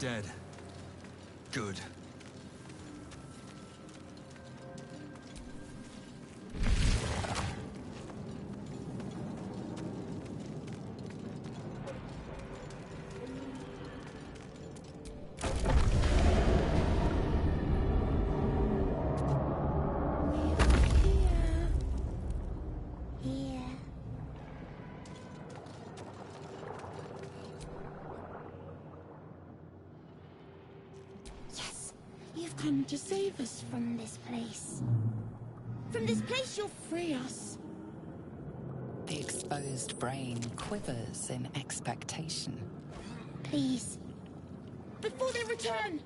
dead. Good. You've come to save us from this place. From this place you'll free us. The exposed brain quivers in expectation. Please. Before they return!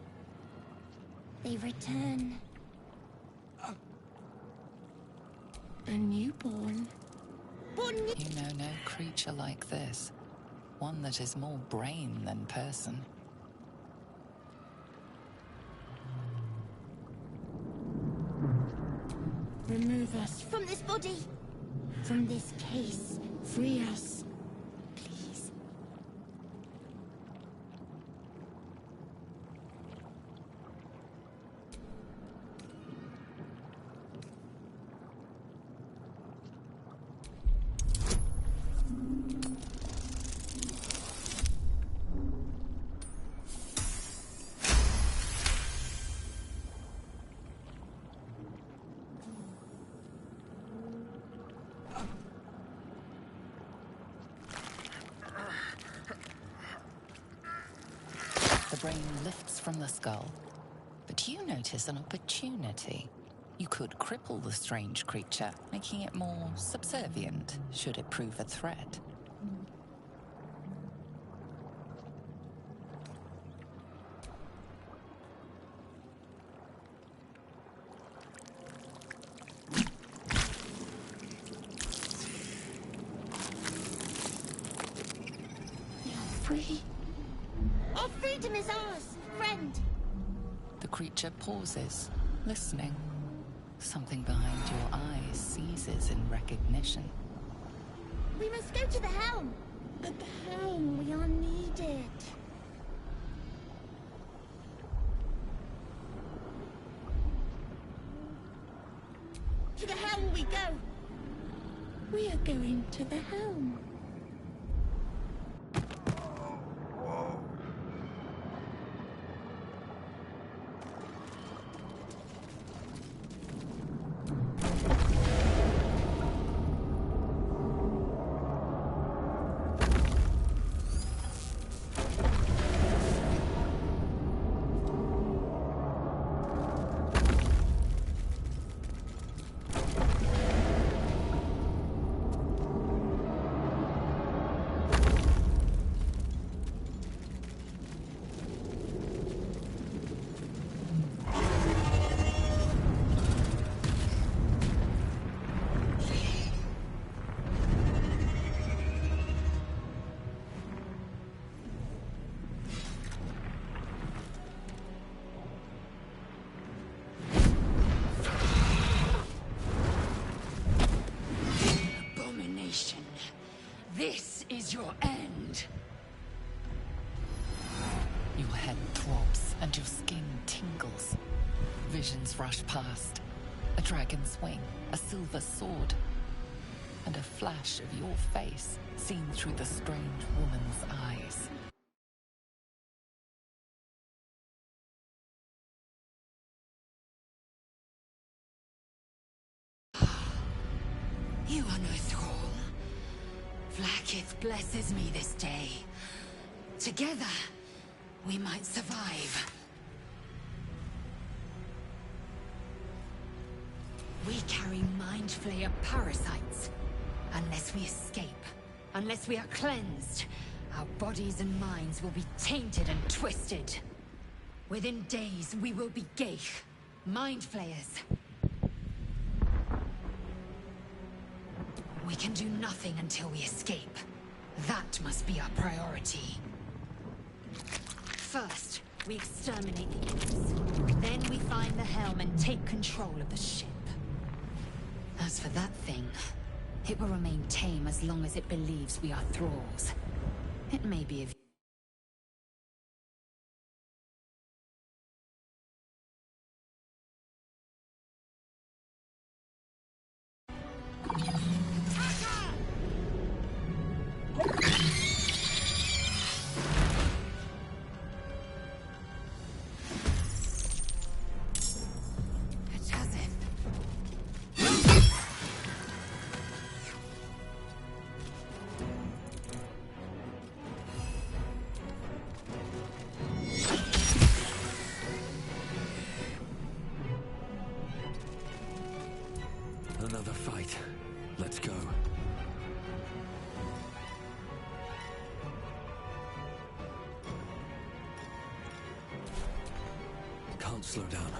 They return. A newborn. You know no creature like this. One that is more brain than person. Remove us from this body, from this case. Free us, please. The brain lifts from the skull, but you notice an opportunity. You could cripple the strange creature, making it more subservient, should it prove a threat. You're free. Our freedom is ours, friend. The creature pauses, listening. Something behind your eyes seizes in recognition. We must go to the helm. At the helm, we are needed. To the helm we go. We are going to the helm. This is your end. Your head throbs and your skin tingles. Visions rush past. A dragon's wing, a silver sword, and a flash of your face seen through the strange woman's eyes. You are no thrall. Vlaakith blesses me this day. Together, we might survive. We carry Mind Flayer parasites. Unless we escape, unless we are cleansed, our bodies and minds will be tainted and twisted. Within days, we will be Gaich, Mind Flayers. We can do nothing until we escape. That must be our priority. First, we exterminate the imps. Then we find the helm and take control of the ship. As for that thing, it will remain tame as long as it believes we are thralls. It may be of Another fight. Let's go. Can't slow down.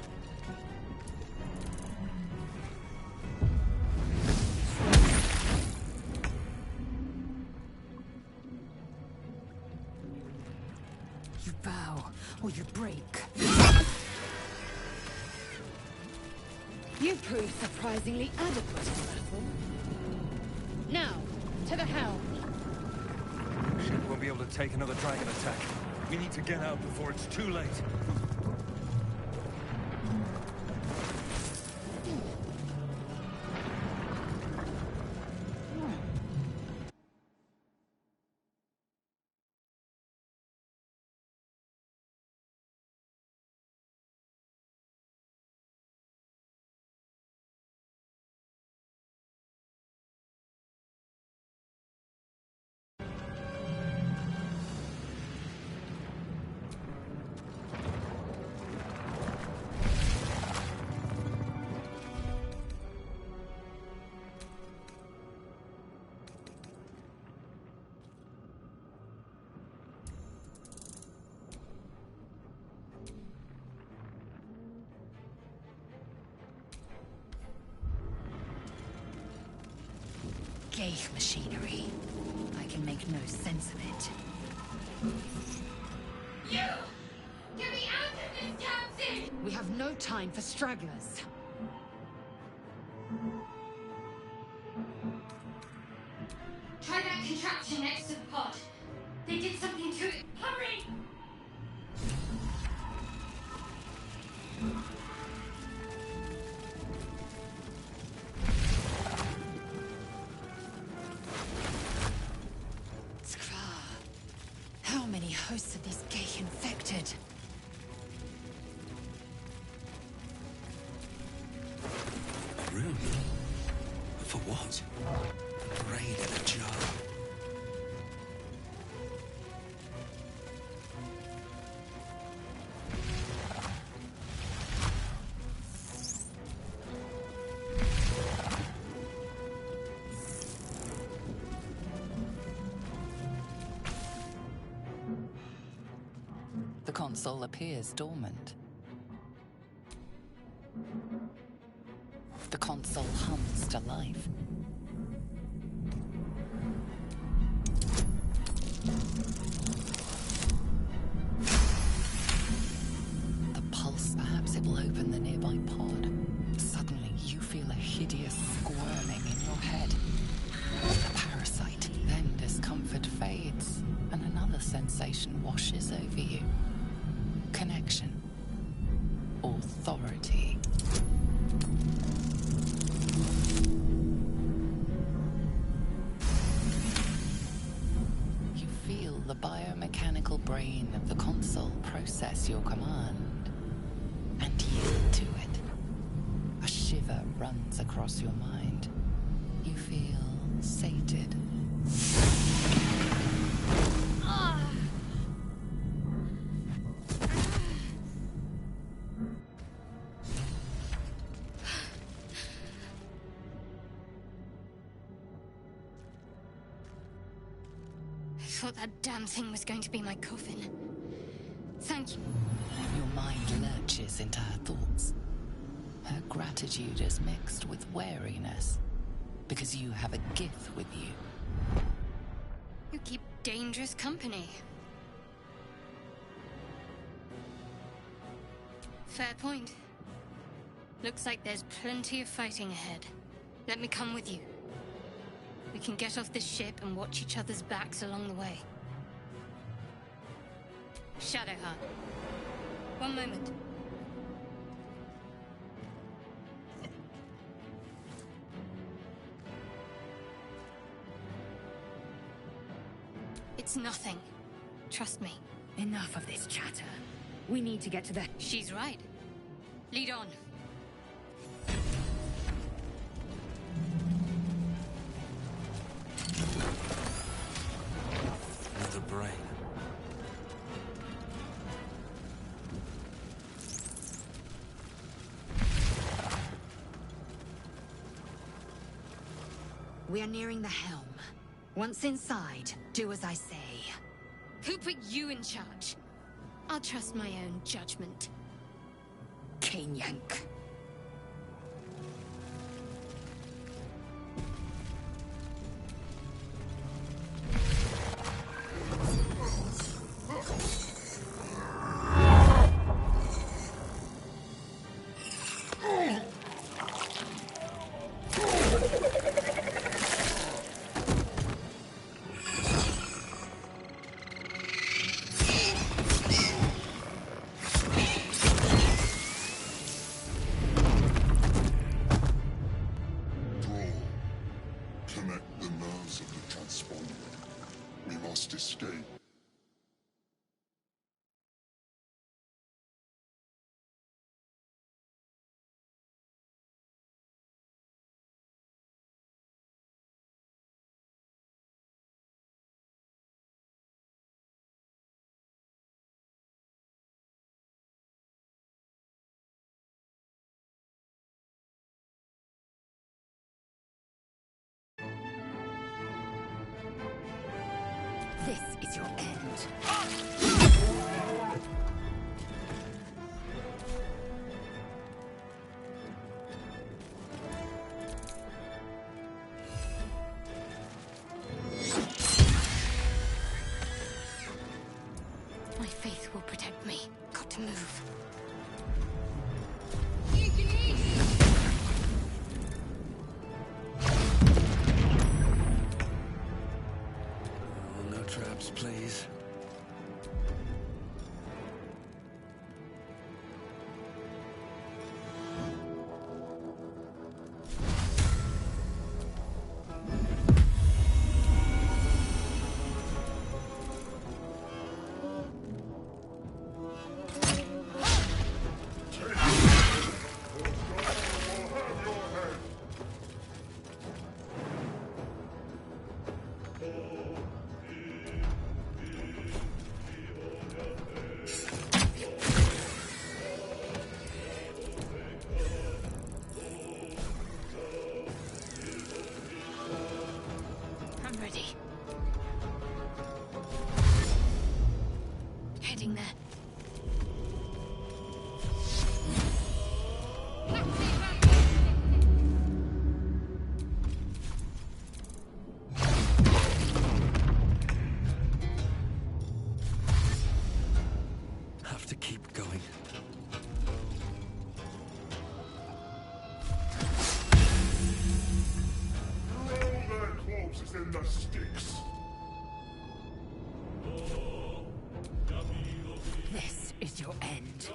You bow, or you break. You prove surprisingly adequate in battle. Now, to the helm. Ship won't be able to take another dragon attack. We need to get out before it's too late. Gate machinery. I can make no sense of it. You! Get me out of this damn thing! We have no time for stragglers. Try that contraption next to the pod. They did something to it. Hurry! How many hosts of these Gate infected? A rune? For what? Brain in a jar. The console appears dormant. The console hums to life. The pulse, perhaps it will open the nearby pod. Suddenly, you feel a hideous squirming in your head. The parasite. Then discomfort fades, and another sensation washes over you. Connection. Authority. You feel the biomechanical brain of the console process your command and yield to it. A shiver runs across your mind. You feel sated. I thought that damn thing was going to be my coffin. Thank you. Your mind lurches into her thoughts. Her gratitude is mixed with wariness, because you have a gift with you. You keep dangerous company. Fair point. Looks like there's plenty of fighting ahead. Let me come with you. We can get off this ship and watch each other's backs along the way. Shadowheart. One moment. It's nothing. Trust me. Enough of this chatter. We need to get to the... She's right. Lead on. Another brain. We are nearing the helm. Once inside, do as I say. Who put you in charge? I'll trust my own judgment. Cane Yank. This is your end. My faith will protect me. Got to move. Oh, no traps, please. I'm ready. Heading there. Have to keep going. Throw their corpses in the sticks. This is your end.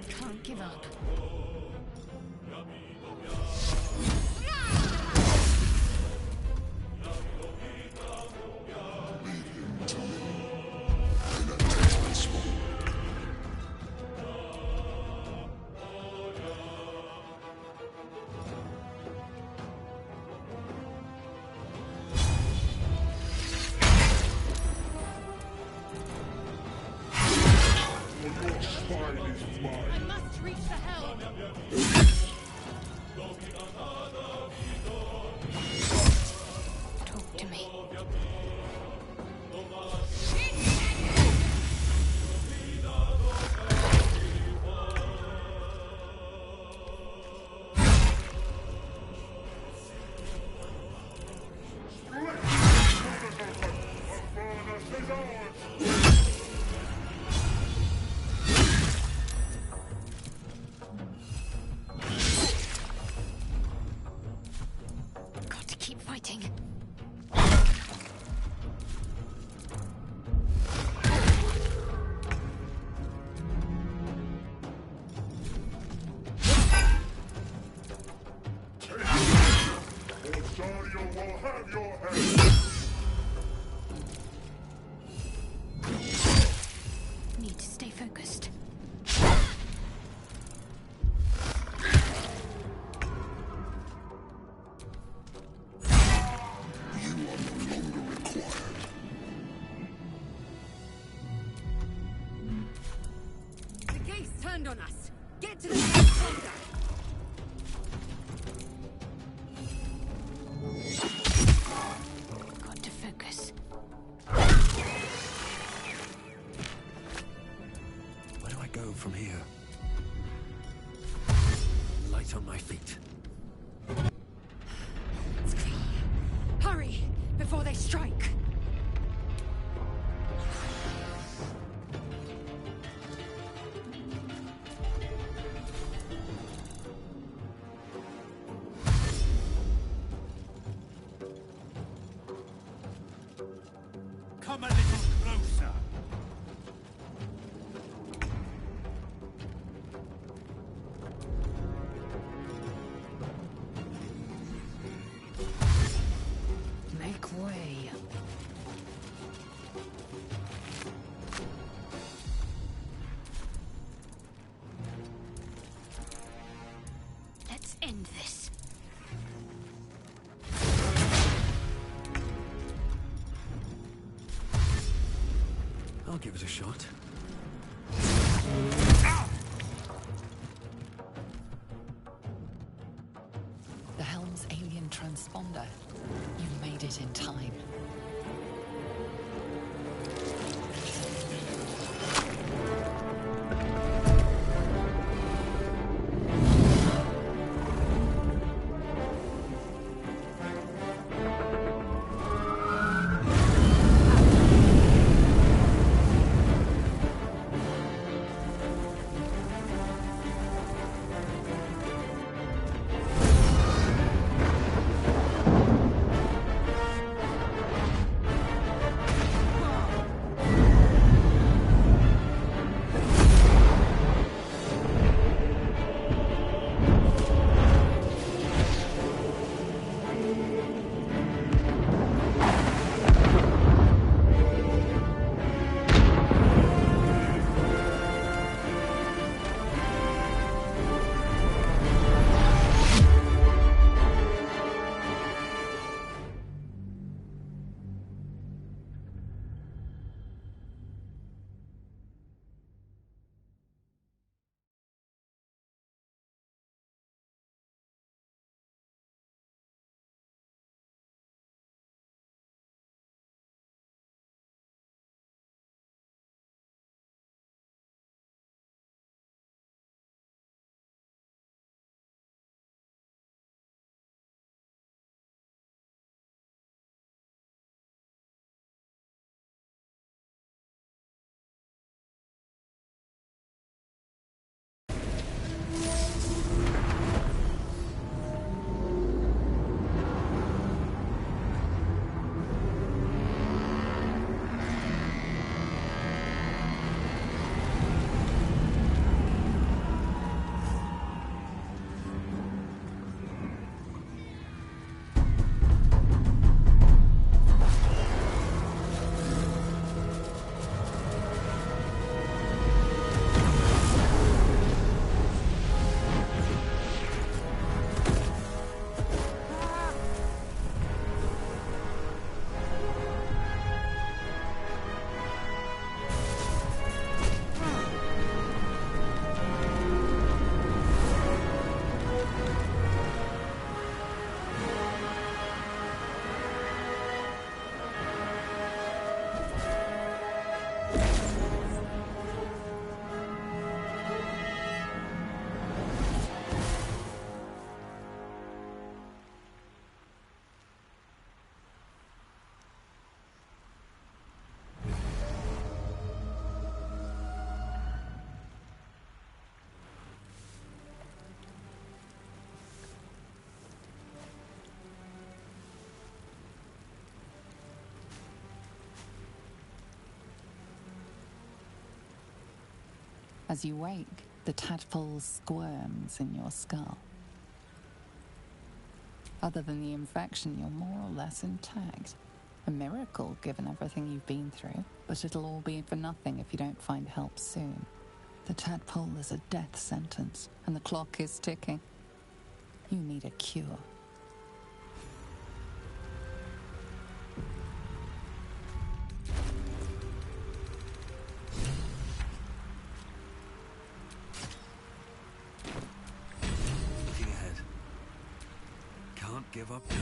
Can't give up. Your spine is mine. I must reach the helm. Talk to me. Got to keep fighting. Osario will have your head. Need to stay focused. You are no longer required. land on us! Get to the transponder! Got to focus. Where do I go from here? Light on my feet. It's clear. Hurry! Before they strike! Come a little closer. Make way. Let's end this. I'll give it a shot. The helm's alien transponder. You made it in time. As you wake, the tadpole squirms in your skull. Other than the infection, you're more or less intact. A miracle, given everything you've been through, but it'll all be for nothing if you don't find help soon. The tadpole is a death sentence, and the clock is ticking. You need a cure. give up now.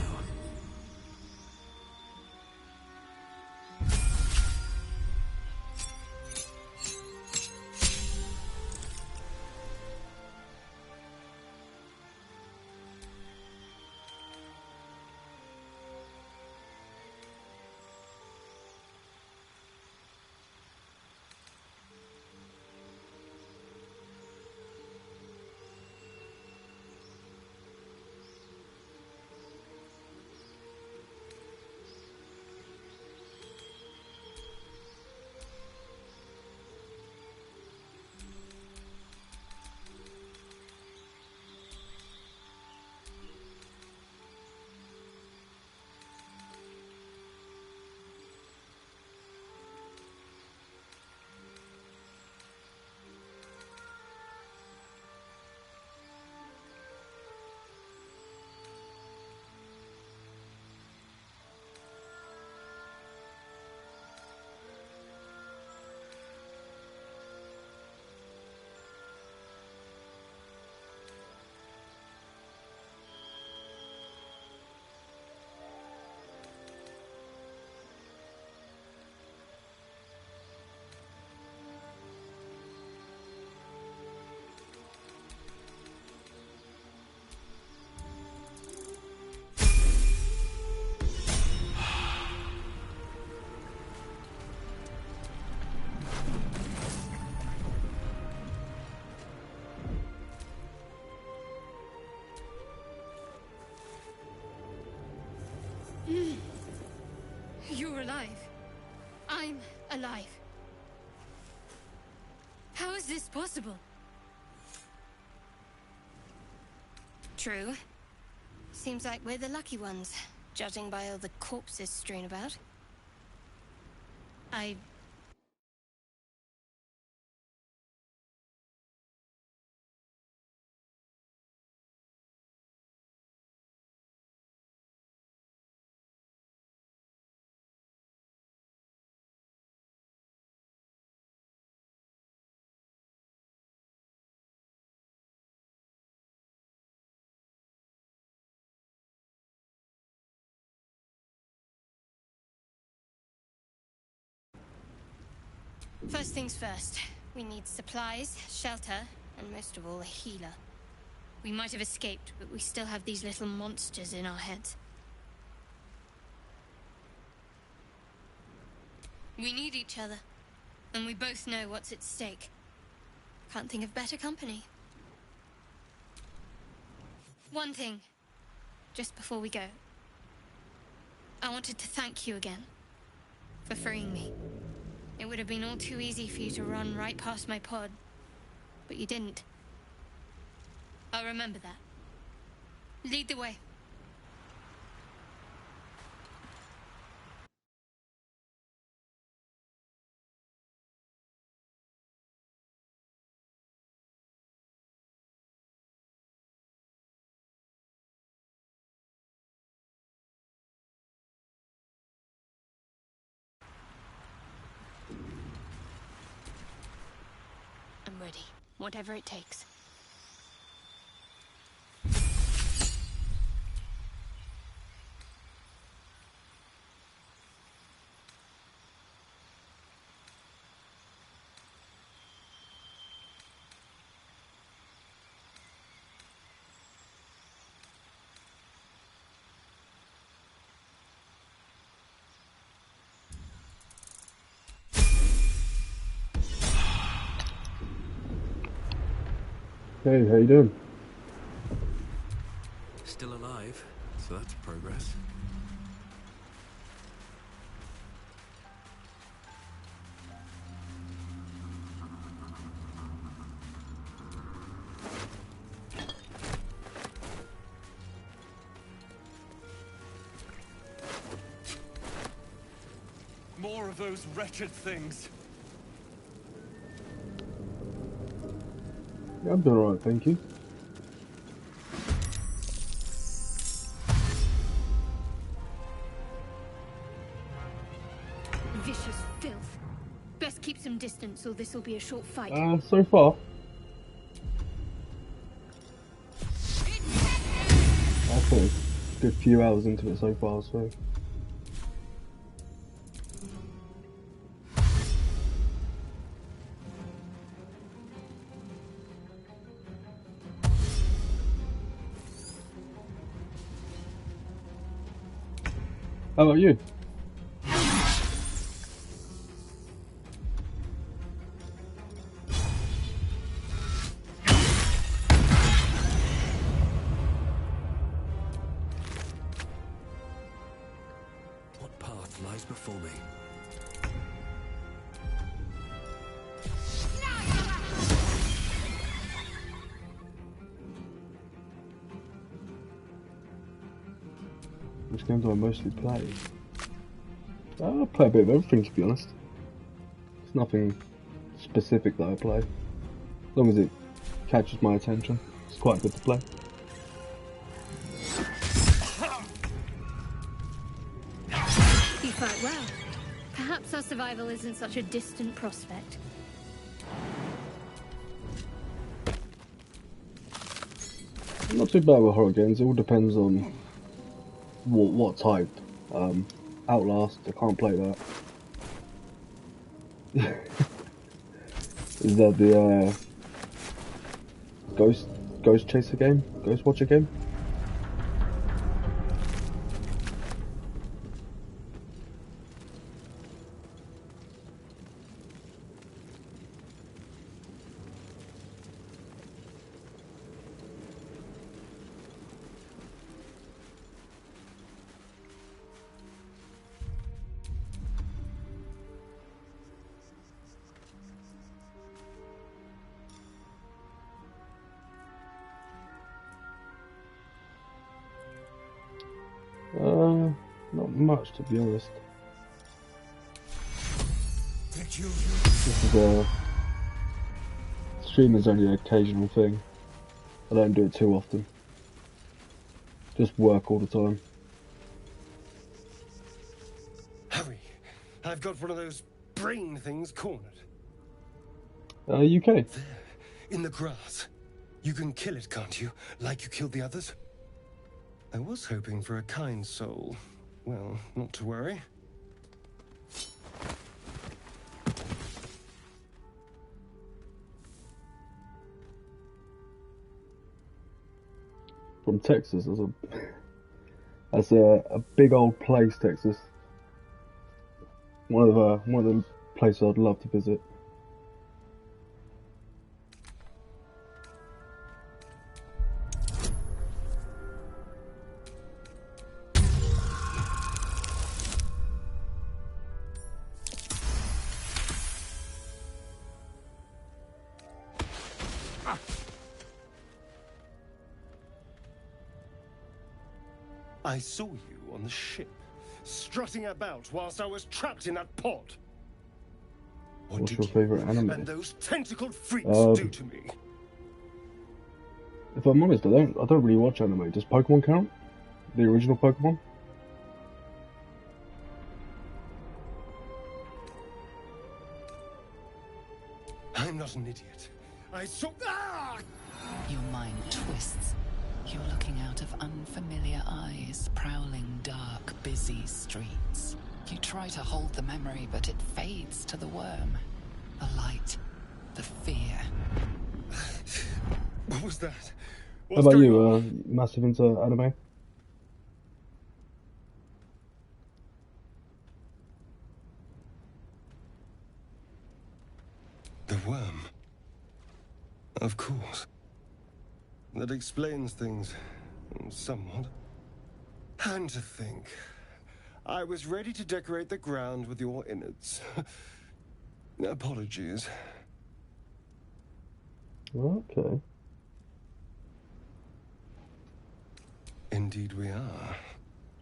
You're alive. I'm alive. How is this possible? True. Seems like we're the lucky ones, judging by all the corpses strewn about. First things first. We need supplies, shelter, and most of all, a healer. We might have escaped, but we still have these little monsters in our heads. We need each other, and we both know what's at stake. Can't think of better company. One thing, just before we go. I wanted to thank you again for freeing me. It would have been all too easy for you to run right past my pod, but you didn't. I'll remember that. Lead the way. I'm ready, whatever it takes. Hey, how you doing? Still alive, so that's progress. More of those wretched things. Yeah, I'm doing alright, thank you. Vicious filth. Best keep some distance, or this will be a short fight. So far. Okay. good few hours into it so far, so. How about you? What path lies before me? Which games do I mostly play? I play a bit of everything, to be honest. There's nothing specific that I play. As long as it catches my attention, it's quite good to play. You fight well. Perhaps our survival isn't such a distant prospect. I'm not too bad with horror games, it all depends on what type. Outlast, I can't play that. Is that the Ghost Chaser game? Ghost Watcher game? Not much, to be honest. This is stream is only an occasional thing. I don't do it too often. Just work all the time. Hurry! I've got one of those brain things cornered. UK. There, in the grass. You can kill it, can't you? Like you killed the others? I was hoping for a kind soul. Well, not to worry. From Texas, that's a big old place, Texas. One of the places I'd love to visit. I saw you on the ship, strutting about whilst I was trapped in that pod. What What's did your you favourite anime? and those tentacled freaks do to me? If I'm honest, I don't really watch anime. Does Pokemon count? The original Pokemon? I'm not an idiot. I saw. Ah! Your mind twists. You're looking out of unfamiliar eyes, prowling dark, busy streets. You try to hold the memory, but it fades to the worm. The light, the fear. What was that? How What's about going you? on? Massive into anime? The worm. Of course. That explains things somewhat. And to think, I was ready to decorate the ground with your innards. Apologies. Okay. Indeed we are.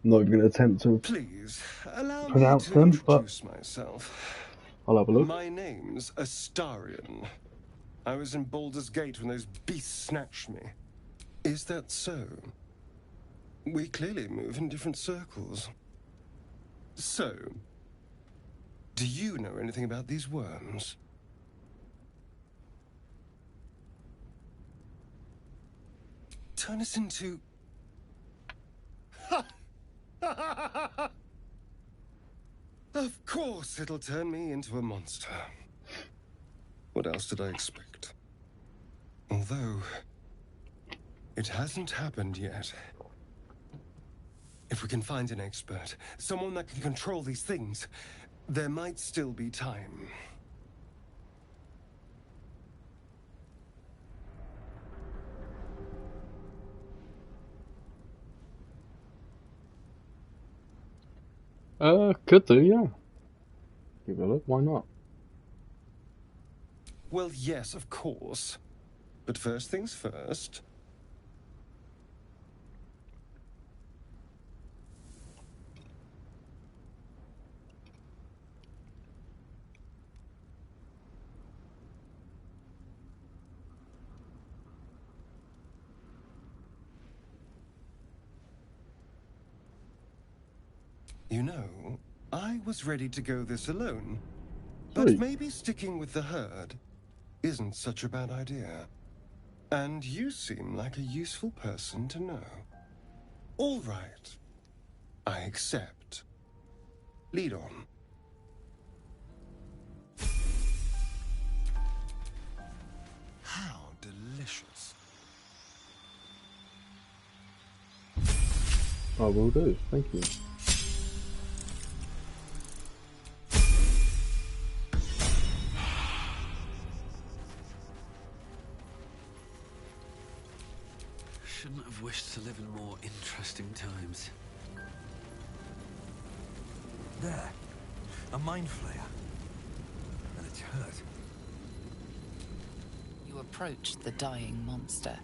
Not even going to attempt to Please, allow me pronounce to them, but introduce myself. I'll have a look. My name's Astarion. I was in Baldurs Gate when those beasts snatched me. Is that so? We clearly move in different circles. So, do you know anything about these worms? Turn us into Of course it'll turn me into a monster. What else did I expect? Although, it hasn't happened yet. If we can find an expert, someone that can control these things, there might still be time. Could do, yeah. Give it a look, why not? Well, yes, of course. But first things first. You know, I was ready to go this alone. But Sweet. maybe sticking with the herd isn't such a bad idea. And you seem like a useful person to know. All right. I accept. Lead on. How delicious. I will do, thank you. Shouldn't have wished to live in more interesting times. There. A mind flayer. And it's hurt. You approach the dying monster.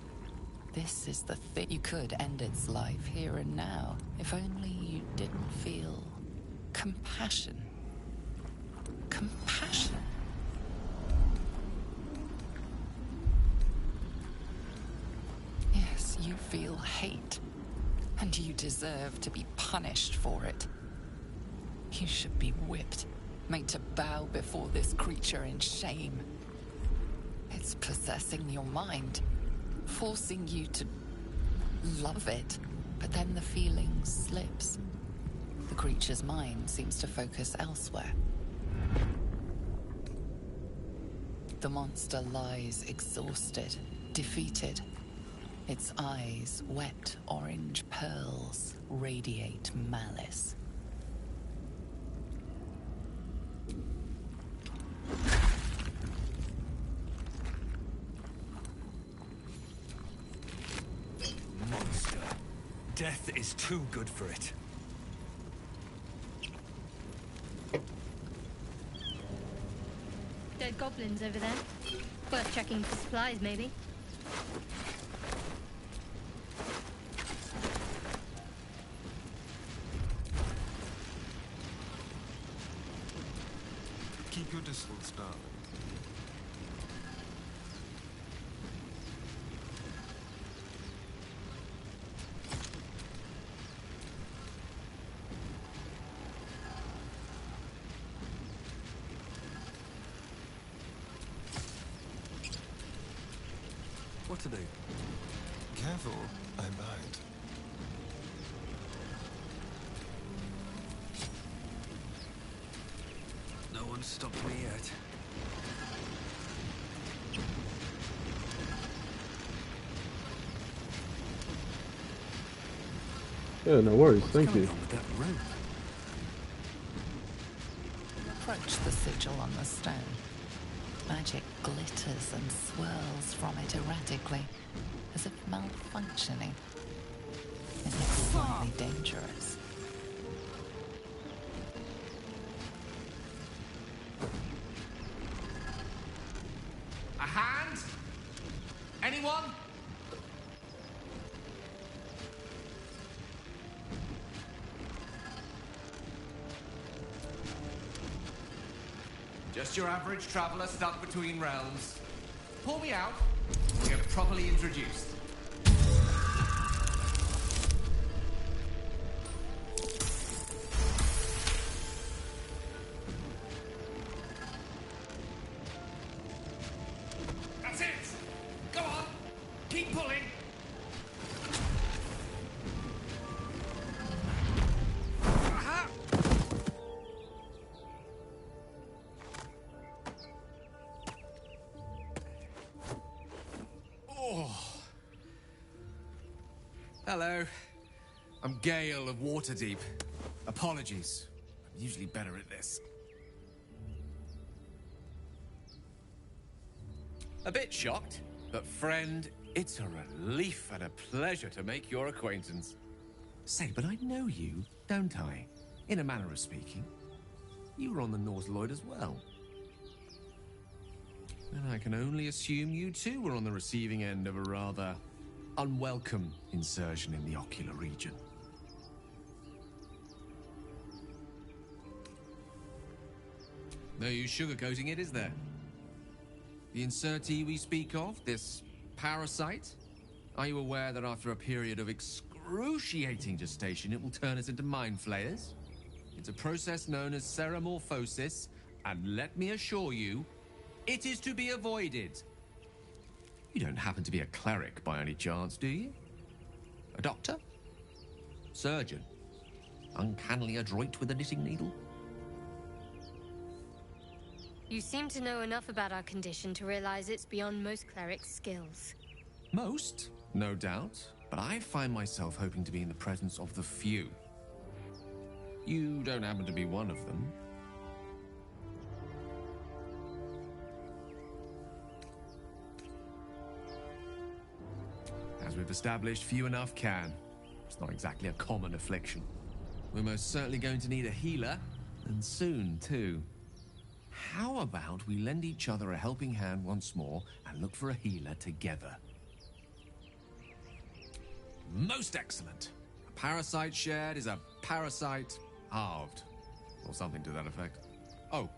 This is the thing. You could end its life here and now, if only you didn't feel compassion. Compassion. Yes, you feel hate, and you deserve to be punished for it. You should be whipped, made to bow before this creature in shame. It's possessing your mind, forcing you to love it, but then the feeling slips. The creature's mind seems to focus elsewhere. The monster lies exhausted, defeated. Its eyes, wet orange pearls, radiate malice. Monster. Death is too good for it. Dead goblins over there. Worth checking for supplies, maybe. Keep your distance, darling. What to do? Careful, I might. No one stopped me yet. Yeah, no worries, thank What's you. going on with that rope? Approach the sigil on the stone. Magic glitters and swirls from it erratically, as if malfunctioning. Is it slightly dangerous? A hand? Anyone? Just your average traveler stuck between realms. Pull me out, we'll get properly introduced. That's it! Go on! Keep pulling! Hello. I'm Gale of Waterdeep. Apologies. I'm usually better at this. A bit shocked, but friend, it's a relief and a pleasure to make your acquaintance. Say, but I know you, don't I? In a manner of speaking. You were on the North Lloyd as well. And I can only assume you too were on the receiving end of a rather unwelcome insertion in the ocular region. No use sugarcoating it, is there? The insertee we speak of, this parasite, are you aware that after a period of excruciating gestation, it will turn us into mind flayers? It's a process known as ceramorphosis, and let me assure you, it is to be avoided. You don't happen to be a cleric by any chance, do you? A doctor? Surgeon? Uncannily adroit with a knitting needle? You seem to know enough about our condition to realize it's beyond most clerics' skills. Most, no doubt, but I find myself hoping to be in the presence of the few. You don't happen to be one of them. As we've established, few enough can. It's not exactly a common affliction. We're most certainly going to need a healer, and soon, too. How about we lend each other a helping hand once more and look for a healer together? Most excellent. A parasite shared is a parasite halved, or something to that effect. Oh,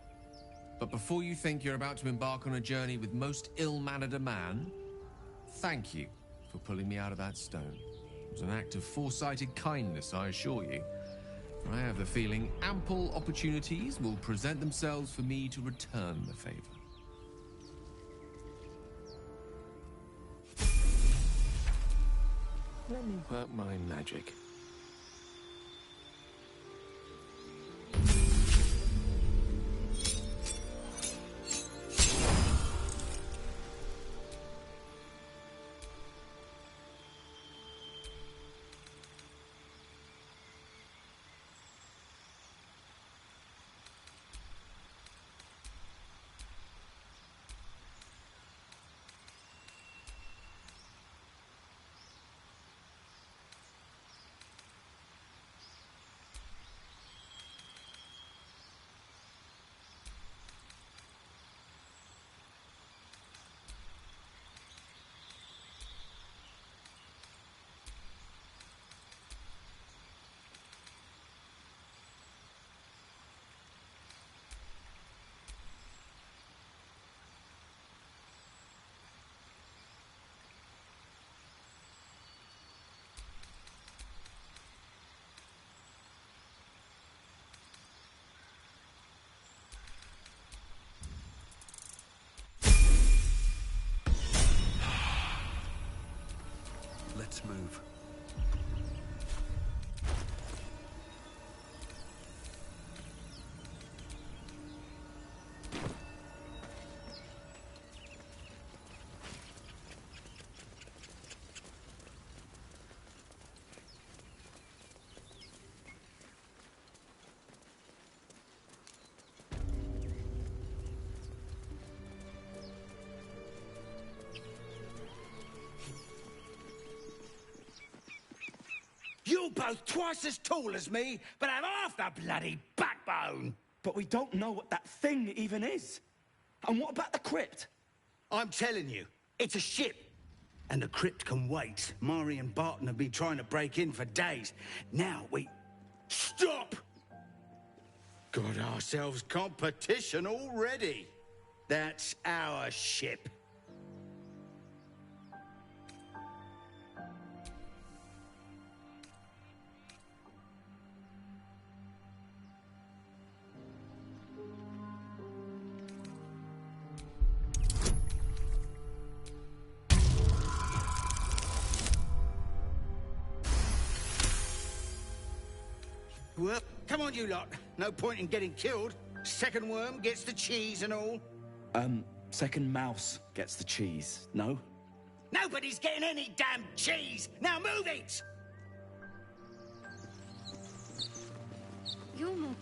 but before you think you're about to embark on a journey with most ill-mannered a man, thank you for pulling me out of that stone. It was an act of foresighted kindness, I assure you. I have the feeling ample opportunities will present themselves for me to return the favor. Let me work my magic. Let's move. You're both twice as tall as me, but have half the bloody backbone. But we don't know what that thing even is. And what about the crypt? I'm telling you, it's a ship. And the crypt can wait. Mari and Barton have been trying to break in for days. Now we... Stop! Got ourselves competition already. That's our ship. Well, come on, you lot. No point in getting killed. Second worm gets the cheese and all. Second mouse gets the cheese, no? Nobody's getting any damn cheese! Now move it!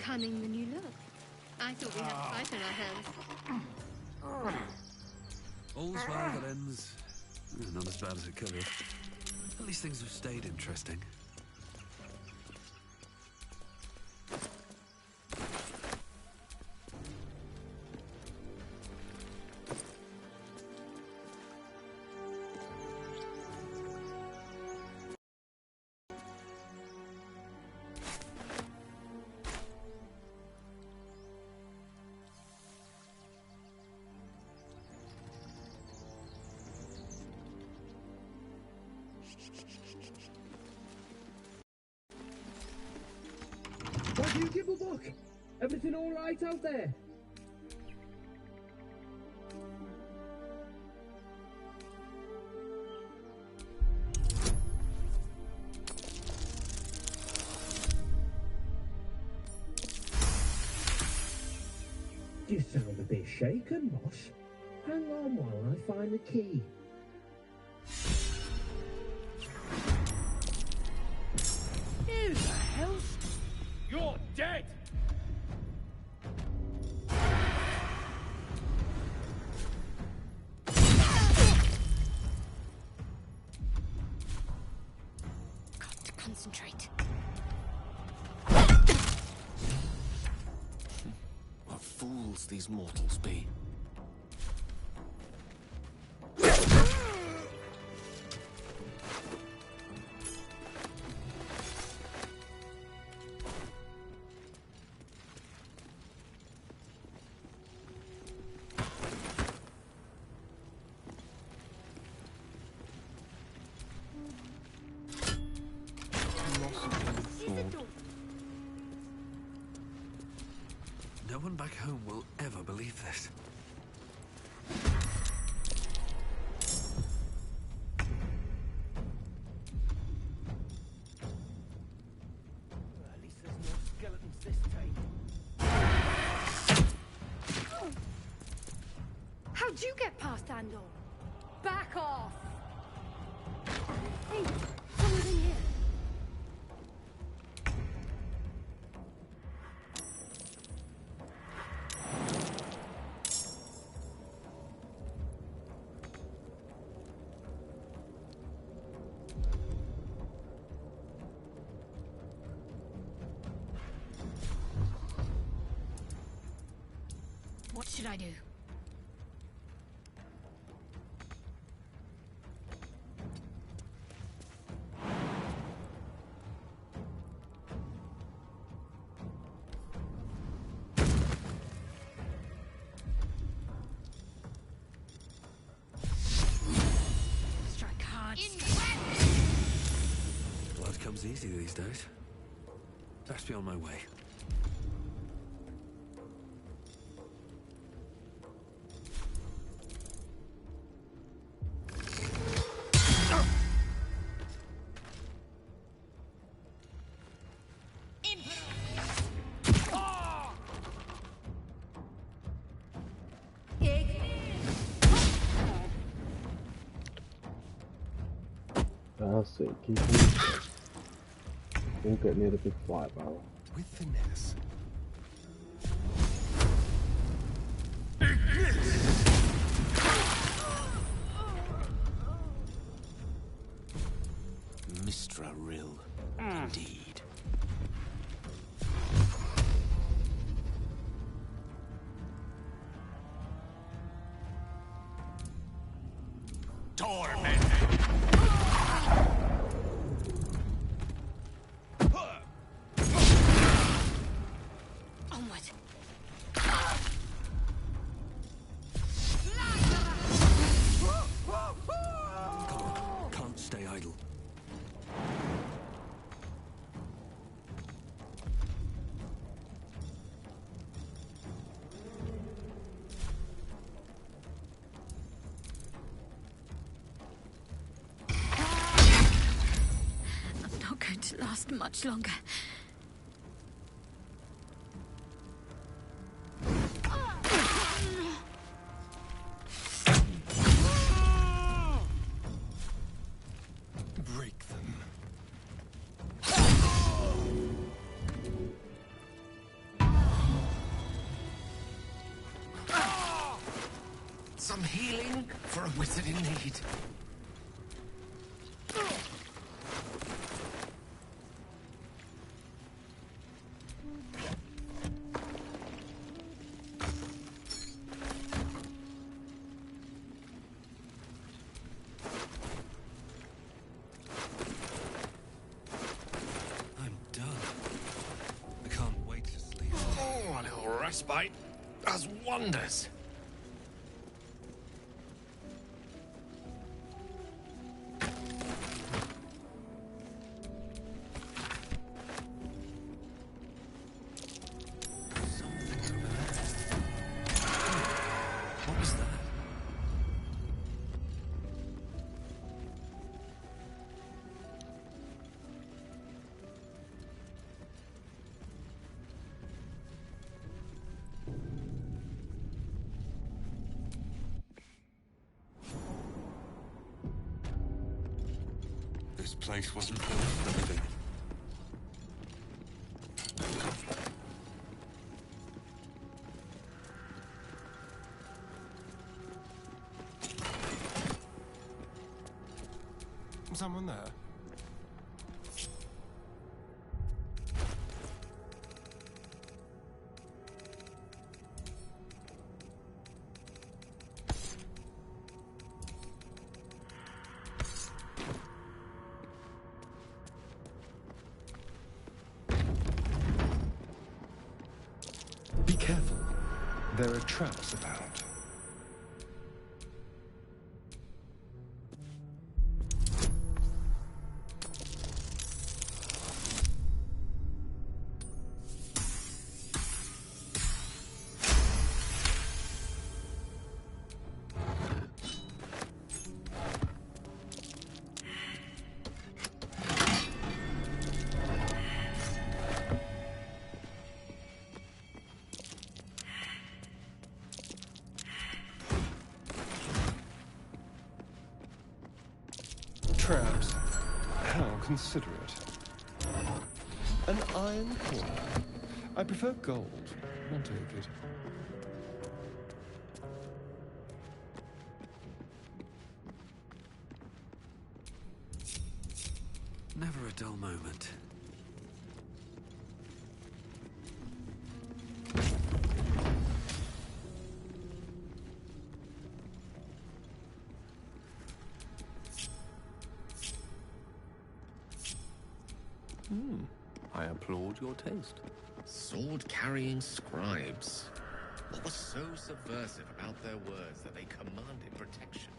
cunning than you look. I thought we had a fight on our hands. All's well that ends. Not as bad as it could have. At least things have stayed interesting. What do you give a book? Everything all right out there? You sound a bit shaken, boss. Hang on while I find the key. Who the hell? You're dead! Got to concentrate. What fools these mortals be. No one back home will ever believe this. At least there's no skeletons this time. How'd you get past Andor? Back off! Hey, someone's in here. What should I do? Strike hard. Blood comes easy these days. Best be on my way. That's it, keep on. Don't get near the big fire barrel. With finesse. Mistra Rill, indeed. Onward. Come on, can't stay idle. I'm not going to last much longer. Break them. Some healing for a wizard in need. I'm done. I can't wait to sleep. Oh, a little respite does wonders. What was that? This place wasn't built for the living. Someone there? Be careful. There are traps about. Traps. How considerate. An iron core. I prefer gold. I'll take it. Never a dull moment. I applaud your taste. Sword-carrying scribes. What was so subversive about their words that they commanded protection?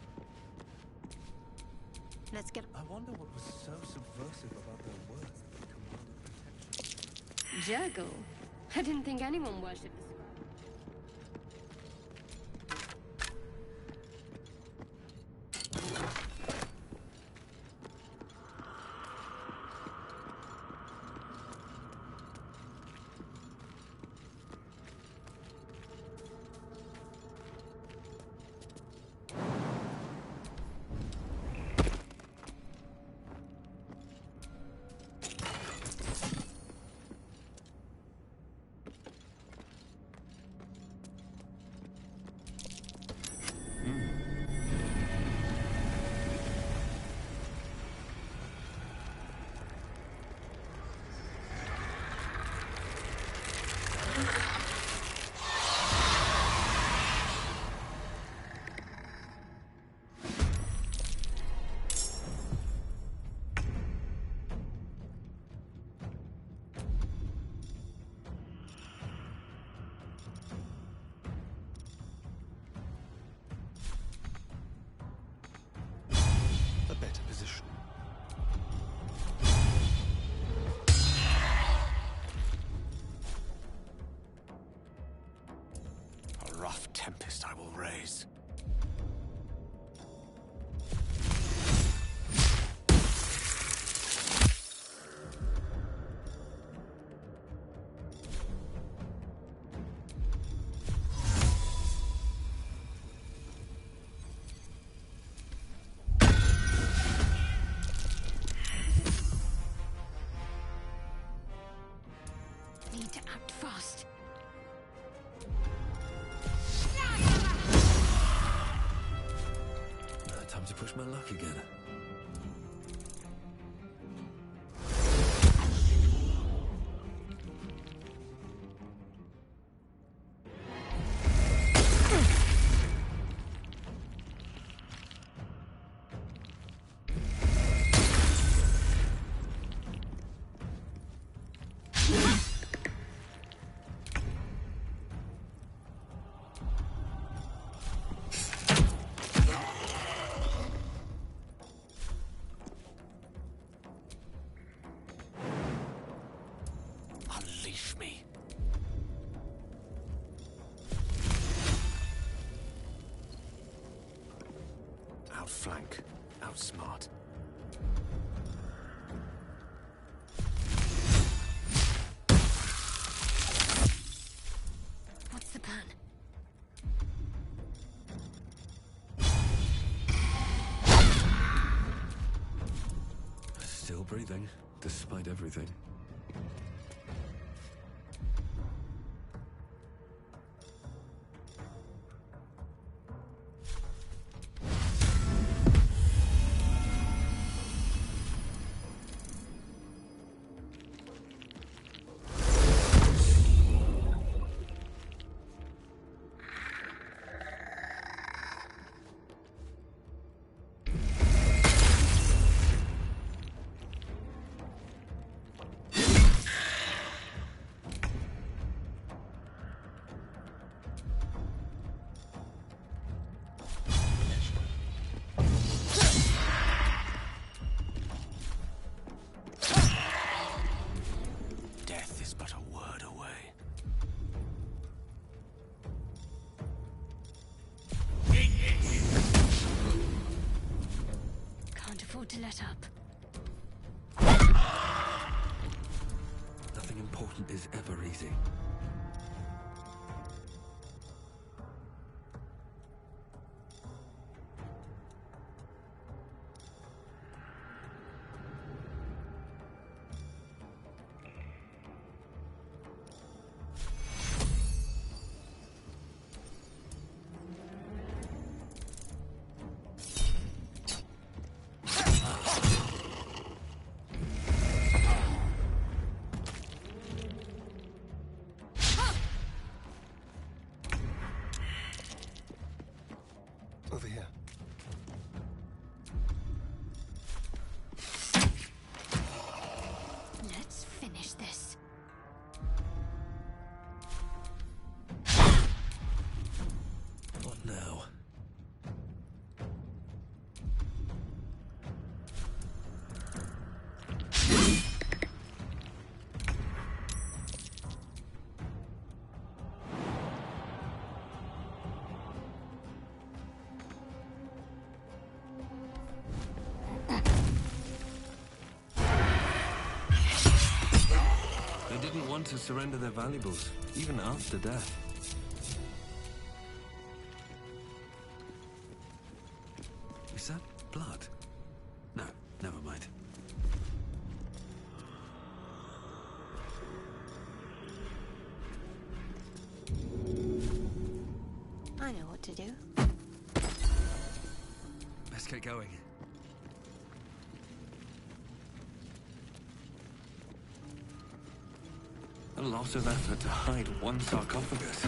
Let's get... I wonder what was so subversive about their words that they commanded protection. Jurgle? I didn't think anyone worshipped the scribe. A better position. A rough tempest I will raise. Need to act fast. push my luck again. Unleash me. Outflank, outsmart. What's the plan? Still breathing, despite everything. Death is but a word away. Can't afford to let up. Nothing important is ever easy. Over here. Let's finish this. What now? They didn't want to surrender their valuables, even after death. Is that blood? No, never mind. I know what to do. Let's get going. A lot of effort to hide one sarcophagus.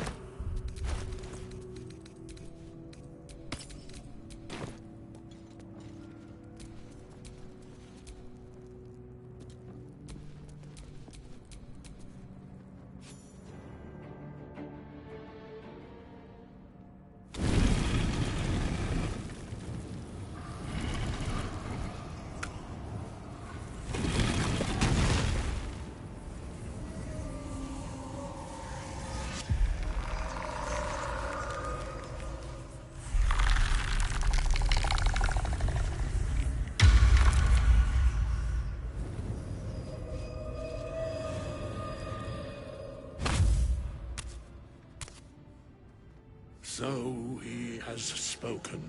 So he has spoken,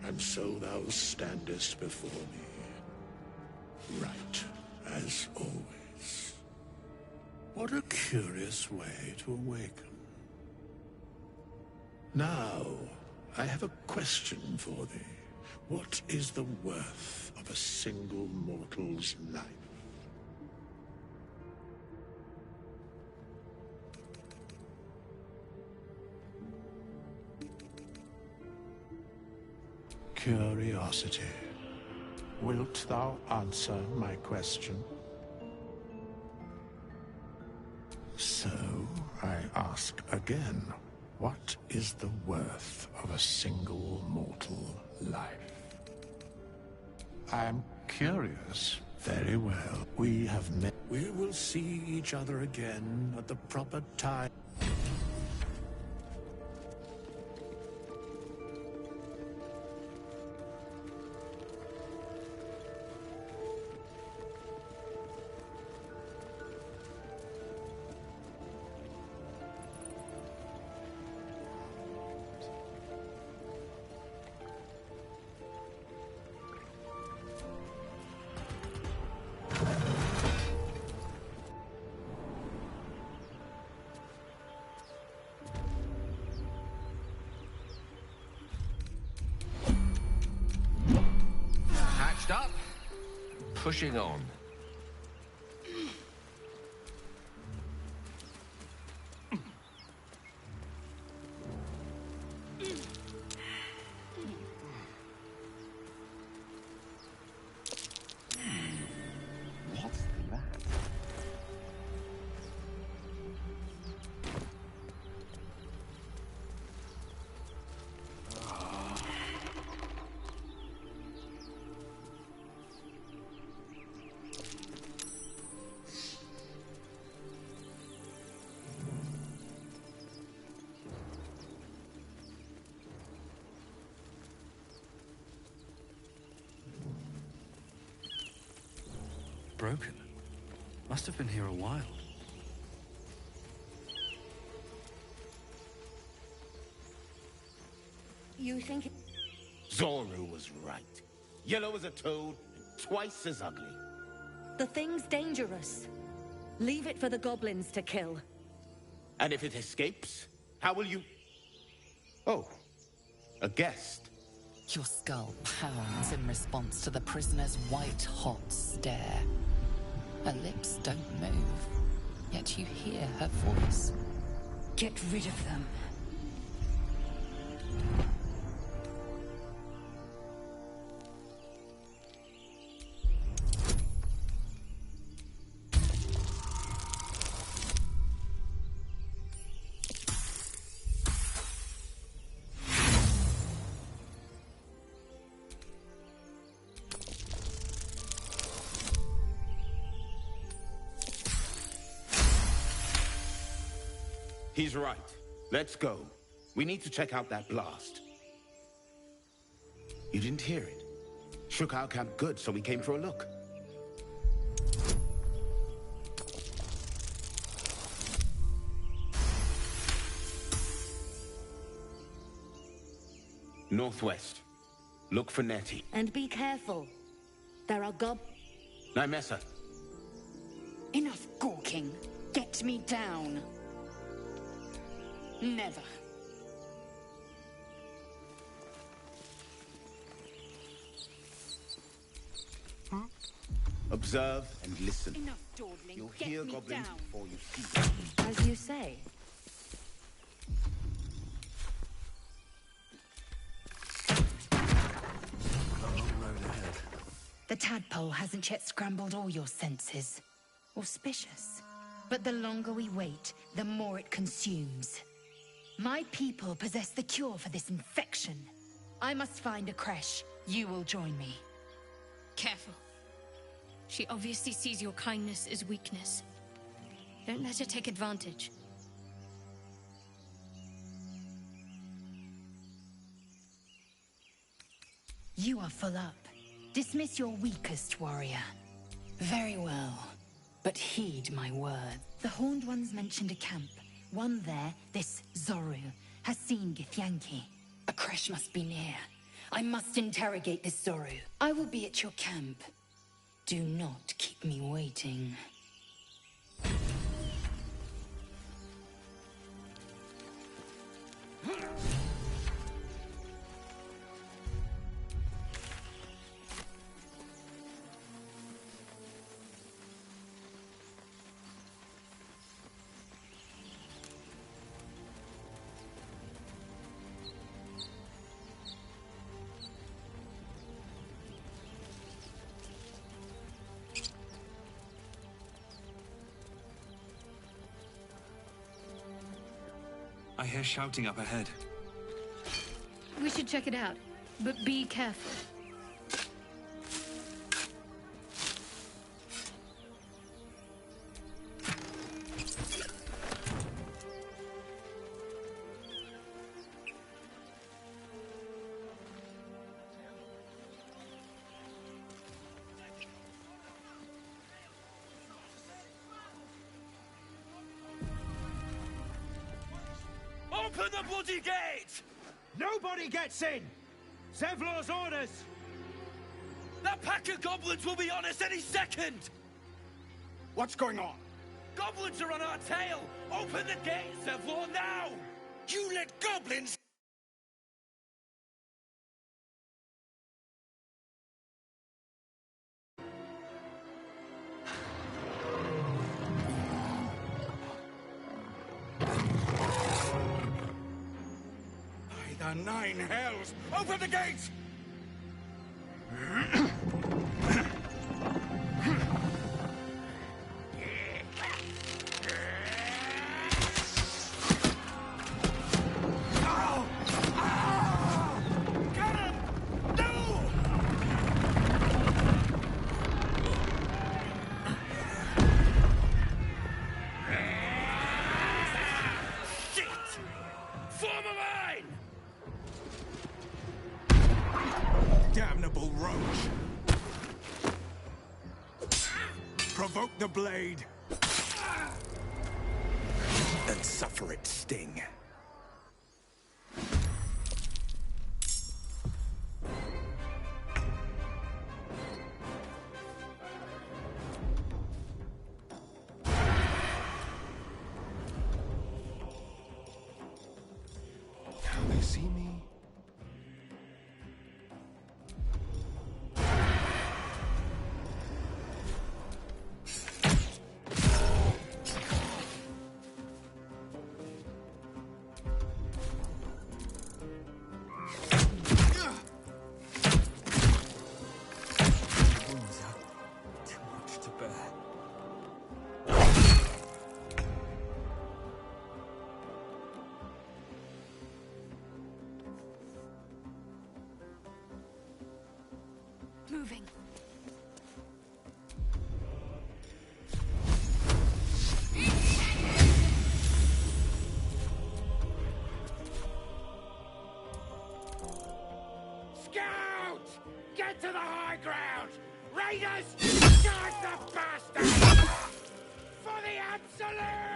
and so thou standest before me. Right, as always. What a curious way to awaken. Now, I have a question for thee. What is the worth of a single mortal's life? Curiosity. Wilt thou answer my question? So, I ask again, what is the worth of a single mortal life? I am curious. Very well. We have met. We will see each other again at the proper time. Hatched up, pushing on. What's that? Broken. Must have been here a while. You think... Zoru was right. Yellow as a toad, and twice as ugly. The thing's dangerous. Leave it for the goblins to kill. And if it escapes, how will you... Oh, a guest. Your skull pounds in response to the prisoner's white-hot stare. Her lips don't move, yet you hear her voice. Get rid of them. He's right. Let's go. We need to check out that blast. You didn't hear it? Shook our camp good, so we came for a look. Northwest. Look for Nettie. And be careful. There are Nymessa. Enough gawking. Get me down. Never. Observe and listen. Enough dawdling. You'll Get hear me goblins down. before you see them. As you say. The tadpole hasn't yet scrambled all your senses. Auspicious. But the longer we wait, the more it consumes. My people possess the cure for this infection. I must find a creche. You will join me. Careful. She obviously sees your kindness as weakness. Don't let her take advantage. You are full up. Dismiss your weakest warrior. Very well. But heed my word. The Horned Ones mentioned a camp. One there, this Zoru, has seen Githyanki. A creche must be near. I must interrogate this Zoru. I will be at your camp. Do not keep me waiting. I hear shouting up ahead. We should check it out, but be careful. Open the bloody gate! Nobody gets in! Zevlor's orders! That pack of goblins will be on us any second! What's going on? Goblins are on our tail! Open the gate, Zevlor, now! You let goblins... By the 9 hells! Open the gates! Damnable roach! Provoke the blade! And suffer its sting. Can they see me? Moving. Scout! Get to the high ground! Raiders! Charge the bastard! For the absolute!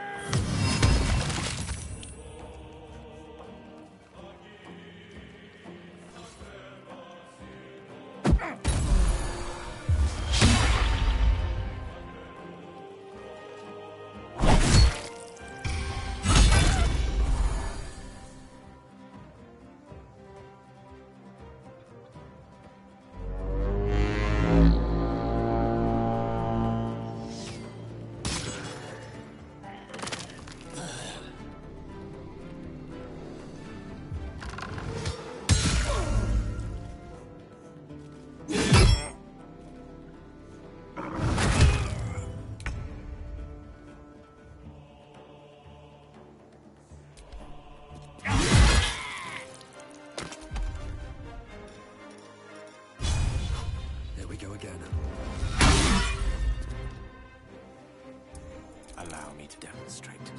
Go again. Allow me to demonstrate.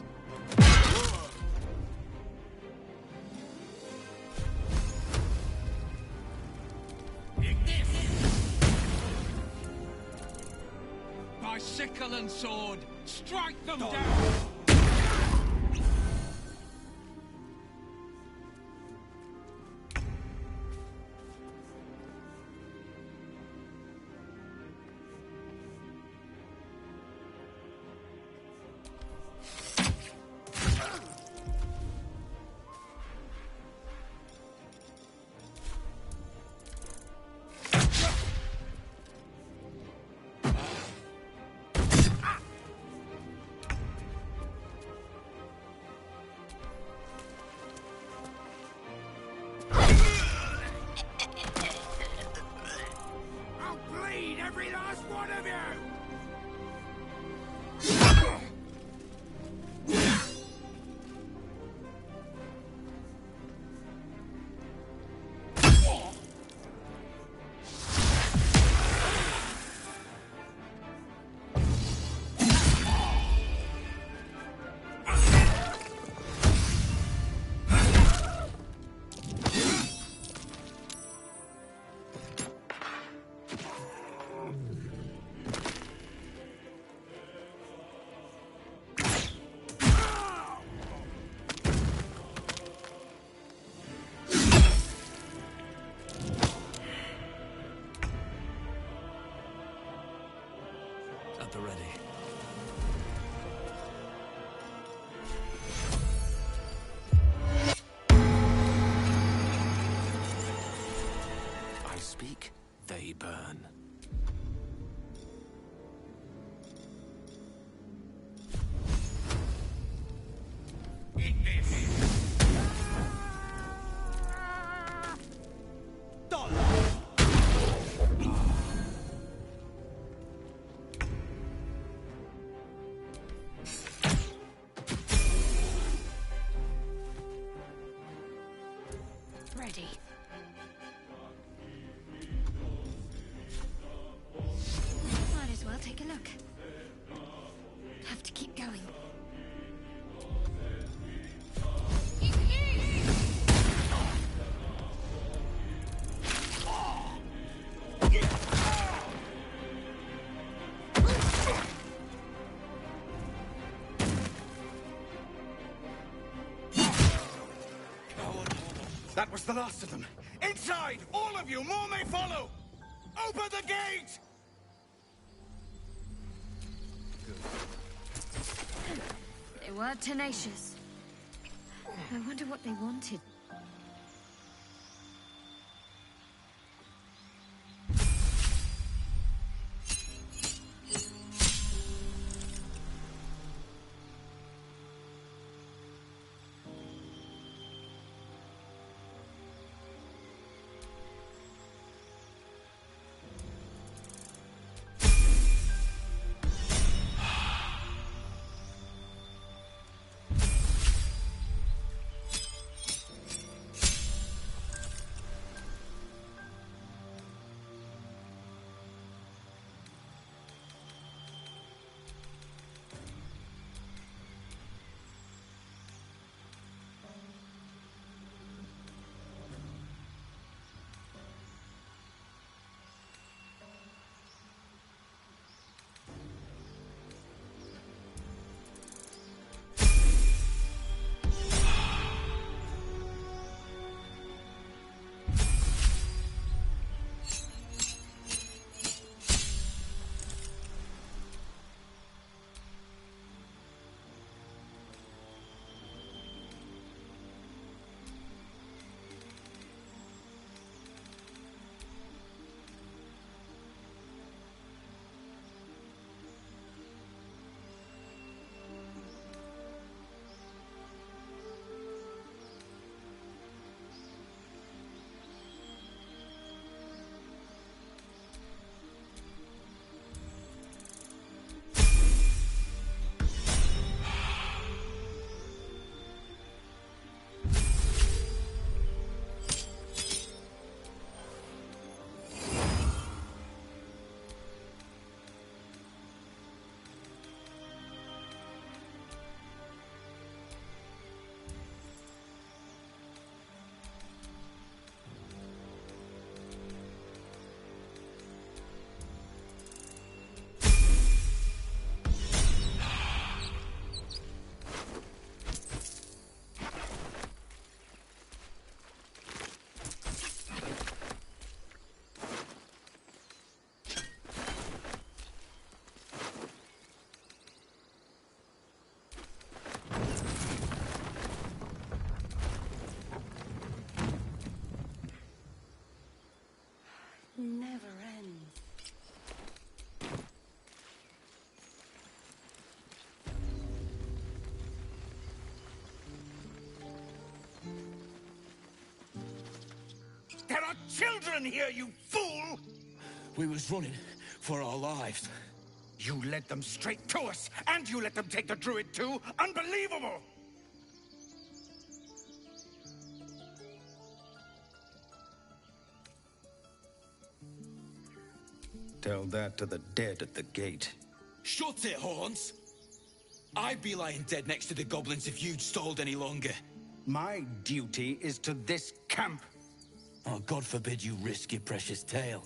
By sickle and sword, strike them down! bloody burn. Eat this! Dollar! Ready. Might as well take a look. Have to keep going. That was the last of them. Inside! All of you! More may follow! Open the gate! They were tenacious. I wonder what they wanted. Never ends. There are children here, you fool! We was running for our lives. You led them straight to us, and you let them take the druid too? Unbelievable! Tell that to the dead at the gate. Shut it, Horns! I'd be lying dead next to the goblins if you'd stalled any longer. My duty is to this camp. Oh, God forbid you risk your precious tail.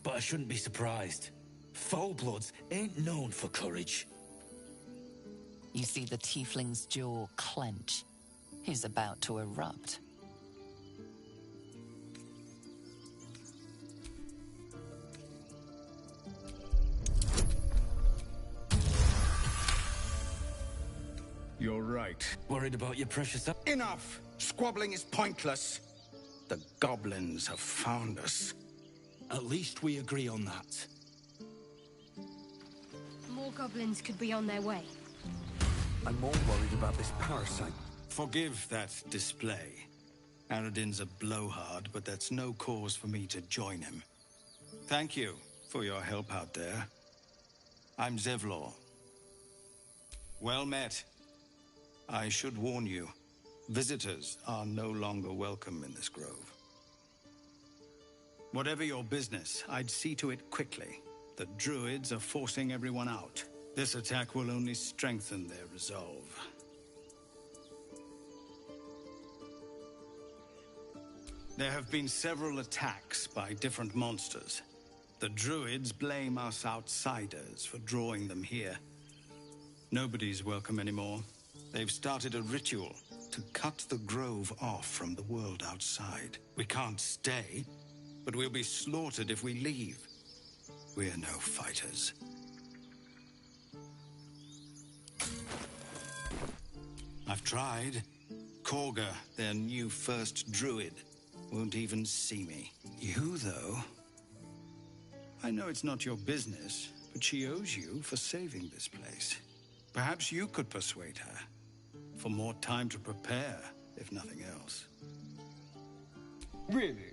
But I shouldn't be surprised. Foulbloods ain't known for courage. You see the tiefling's jaw clench. He's about to erupt. You're right. Worried about your precious... Enough! Squabbling is pointless. The goblins have found us. At least we agree on that. More goblins could be on their way. I'm more worried about this parasite. Forgive that display. Aradin's a blowhard, but that's no cause for me to join him. Thank you for your help out there. I'm Zevlor. Well met. I should warn you, visitors are no longer welcome in this grove. Whatever your business, I'd see to it quickly. The druids are forcing everyone out. This attack will only strengthen their resolve. There have been several attacks by different monsters. The druids blame us outsiders for drawing them here. Nobody's welcome anymore. They've started a ritual to cut the grove off from the world outside. We can't stay, but we'll be slaughtered if we leave. We're no fighters. I've tried. Korga, their new first druid, won't even see me. You, though... I know it's not your business, but she owes you for saving this place. Perhaps you could persuade her. For more time to prepare, if nothing else. Really?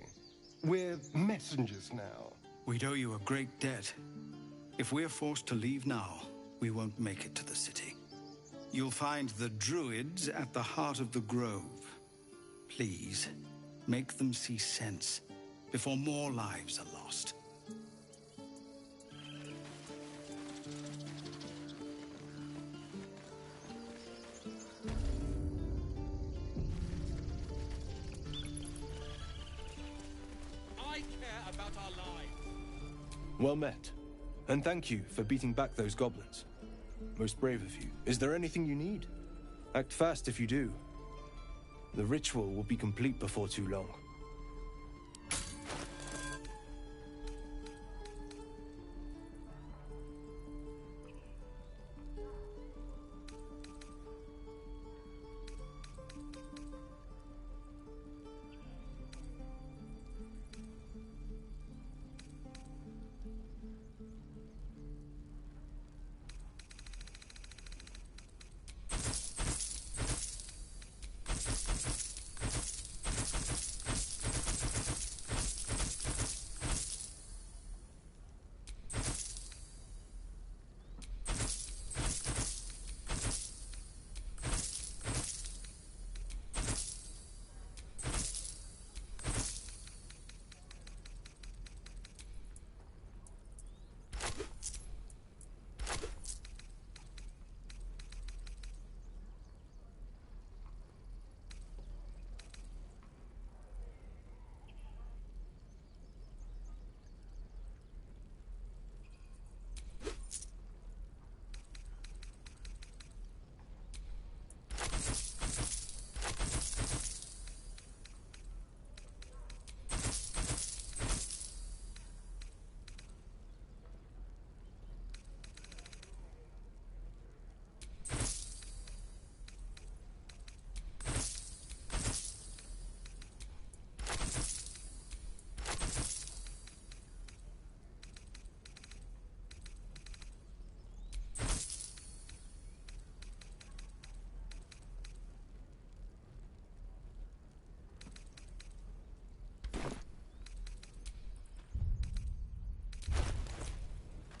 We're messengers now. We'd owe you a great debt. If we're forced to leave now, we won't make it to the city. You'll find the druids at the heart of the grove. Please, make them see sense before more lives are lost. I care about our lives. Well met. And thank you for beating back those goblins. Most brave of you. Is there anything you need? Act fast if you do. The ritual will be complete before too long.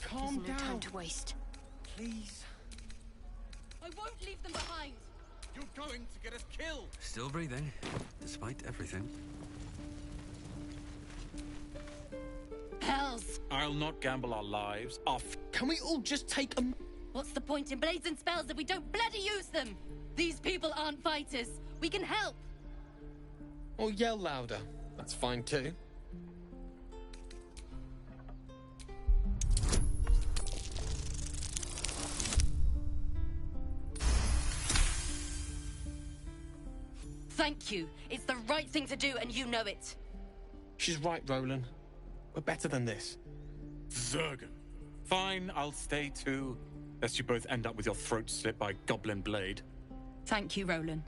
Calm down. No time to waste. Please. I won't leave them behind. You're going to get us killed. Still breathing, despite everything. Hells! I'll not gamble our lives off. Can we all just take a... What's the point in blazing spells if we don't bloody use them? These people aren't fighters. We can help. Or yell louder. That's fine too. Thank you. It's the right thing to do, and you know it. She's right, Roland. We're better than this. Zergan. Fine, I'll stay too. Lest you both end up with your throats slit by goblin blade. Thank you, Roland.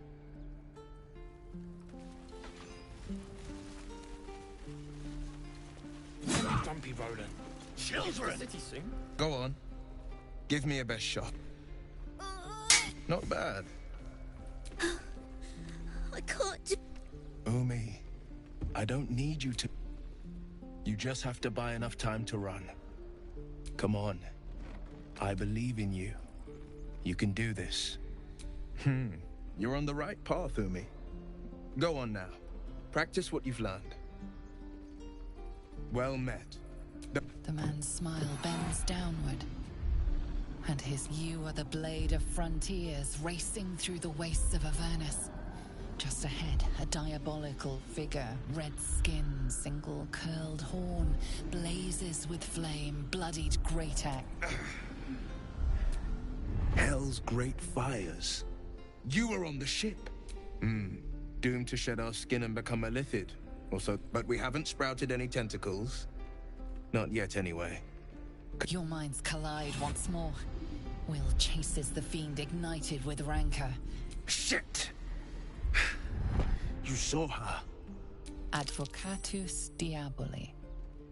grumpy, Roland. Children! City soon. Go on. Give me a best shot. Not bad. I can't do... Umi, I don't need you to... You just have to buy enough time to run. Come on. I believe in you. You can do this. You're on the right path, Umi. Go on now. Practice what you've learned. Well met. The man's smile bends downward, and his "You are the blade of frontiers" racing through the wastes of Avernus. Just ahead, a diabolical figure, red skin, single curled horn, blazes with flame, bloodied great axe. Hell's great fires. You were on the ship. Doomed to shed our skin and become a lithid. Also, but we haven't sprouted any tentacles. Not yet, anyway. Your minds collide once more. Will chases the fiend ignited with rancor. Shit! You saw her. Advocatus Diaboli.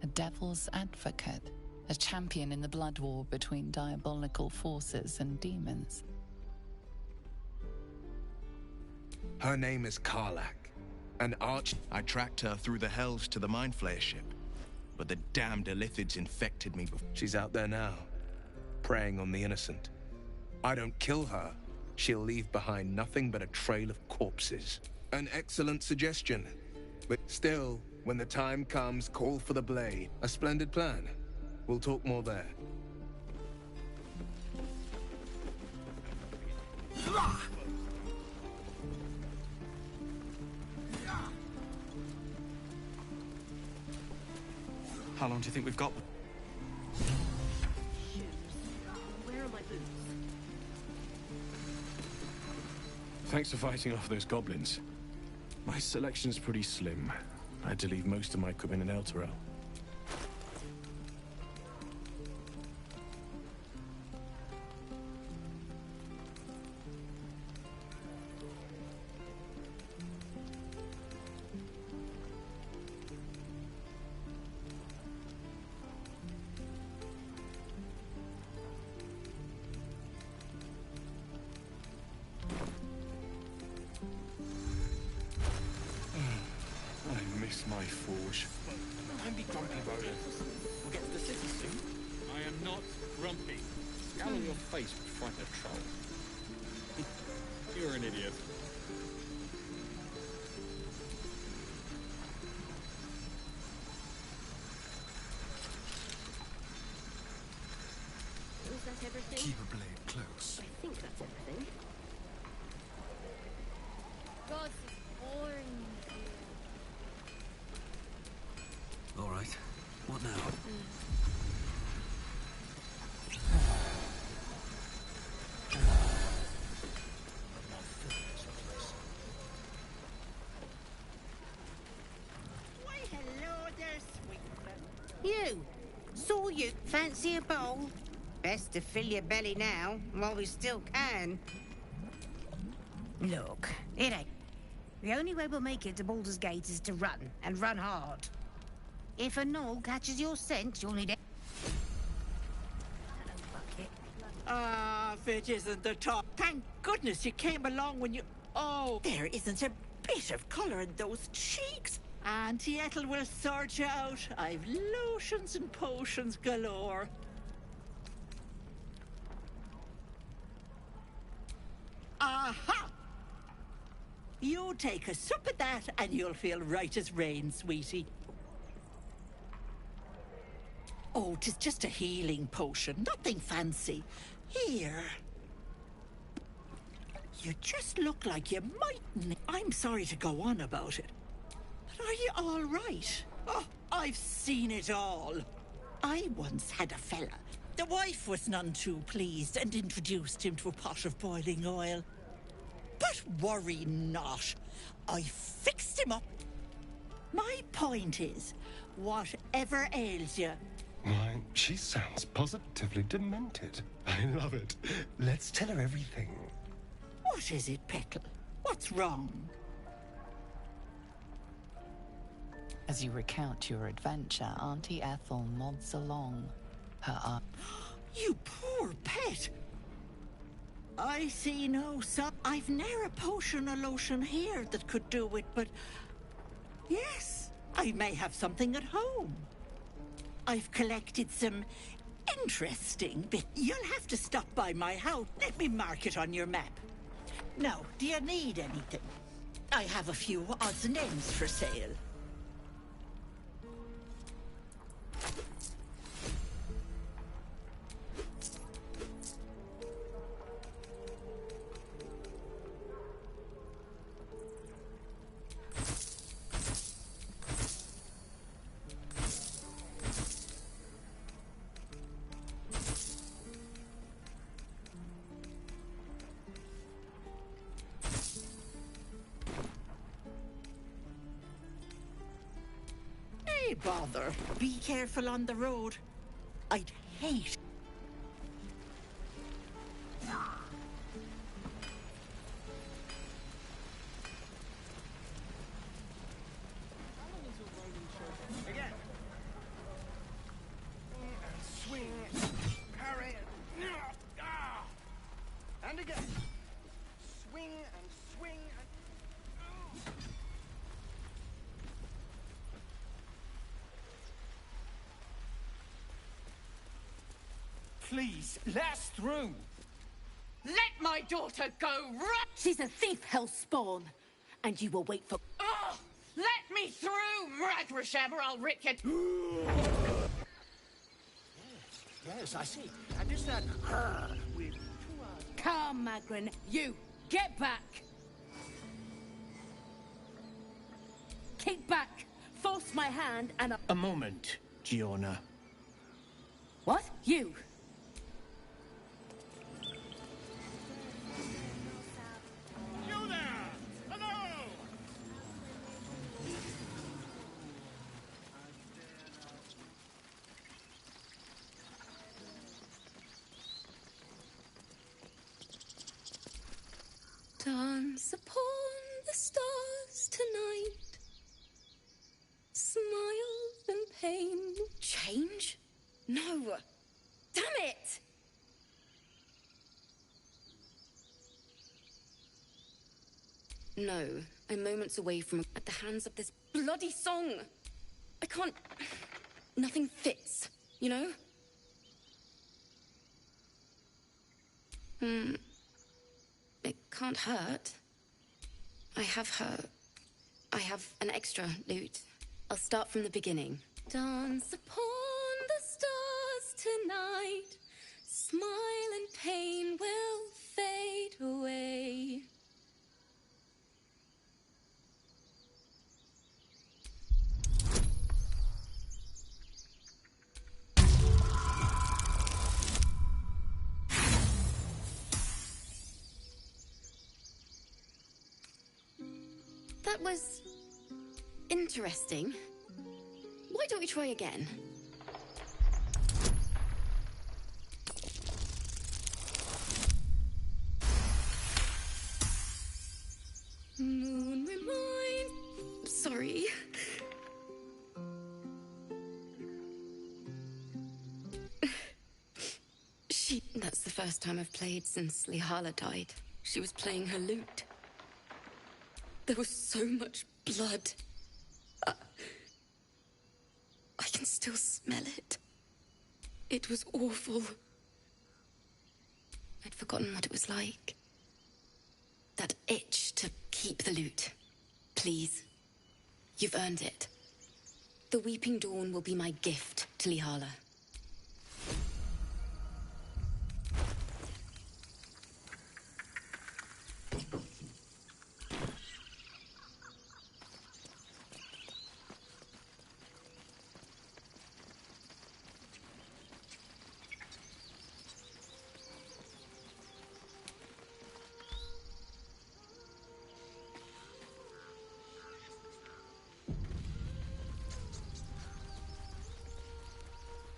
A devil's advocate. A champion in the blood war between diabolical forces and demons. Her name is Karlach. An arch... I tracked her through the hells to the Mind Flayer ship. But the damned Illithids infected me before. She's out there now, preying on the innocent. I don't kill her, she'll leave behind nothing but a trail of corpses. An excellent suggestion. But still, when the time comes, call for the blade. A splendid plan. We'll talk more there. How long do you think we've got? Where are my boots? Thanks for fighting off those goblins. My selection's pretty slim. I had to leave most of my equipment in Elturel. My forge. Don't be grumpy, Roland. We'll get to the city soon. I am not grumpy. Scowl on your face would frighten a troll. You're an idiot. Is that everything? Keep a blade close. I think that's everything. God, it's boring. All right. What now? Why, hello there, sweet. You! Saw you. Fancy a bowl? Best to fill your belly now, while we still can. Look, it ain't. The only way we'll make it to Baldurs Gate is to run, and run hard. If a gnoll catches your scent, you'll need it. Ah, if it isn't the top. Thank goodness you came along when you... Oh, there isn't a bit of colour in those cheeks. Auntie Ethel will sort you out. I've lotions and potions galore. Aha! You take a sup of that and you'll feel right as rain, sweetie. Oh, 'tis just a healing potion, nothing fancy. Here. You just look like you mightn't. I'm sorry to go on about it. But are you all right? Oh, I've seen it all. I once had a fella. The wife was none too pleased and introduced him to a pot of boiling oil. But worry not. I fixed him up. My point is, whatever ails you, Why, she sounds positively demented. I love it. Let's tell her everything. what is it, Petal? What's wrong? As you recount your adventure, Auntie Ethel nods along, her eye. You poor pet! I see no son. I've ne'er a potion or lotion here that could do it, but yes, I may have something at home. I've collected some interesting bit. You'll have to stop by my house. Let me mark it on your map. Now, do you need anything? I have a few odds and ends for sale. Hey, bother. Be careful on the road. I'd hate. Again. Swing. Parry. And again. Swing and swing and... Please, let us through. Let my daughter go right. She's a thief, hellspawn. And you will wait for... Oh, let me through, Ragrasham, or I'll rip you. Yes, I see. And is that her with 2 eyes? Come, Magrin. You, get back. Keep back. Force my hand and... A moment, Giona. What? You? You there! Hello! Dance upon the stars tonight. Smiles and pain. Change? No. Damn it! No, I'm moments away from at the hands of this bloody song. I can't... Nothing fits, you know? It can't hurt. I have an extra lute. I'll start from the beginning. Dance upon the stars tonight. Smile and pain will fade away. That was interesting. Why don't we try again? Moon remind... Sorry. That's the first time I've played since Lihala died. She was playing her lute. There was so much blood. I can still smell it. It was awful. I'd forgotten what it was like. That itch to keep the lute. Please. You've earned it. The Weeping Dawn will be my gift to Lihala.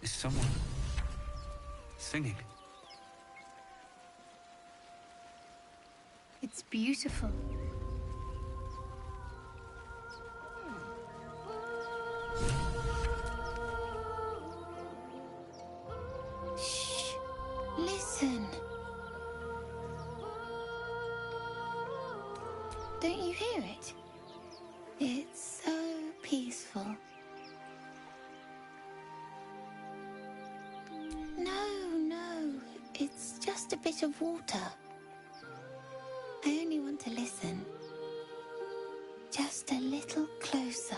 Is someone singing? It's beautiful. hear it? It's so peaceful. No, it's just a bit of water. I only want to listen. Just a little closer.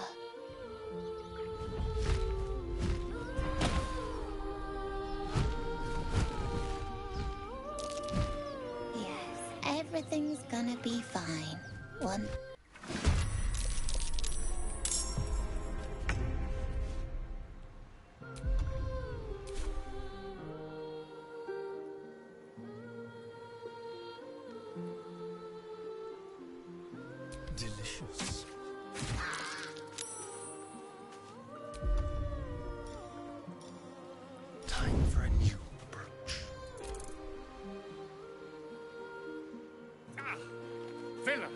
Yes, everything's gonna be fine. One. Delicious. Time for a new approach. Villain!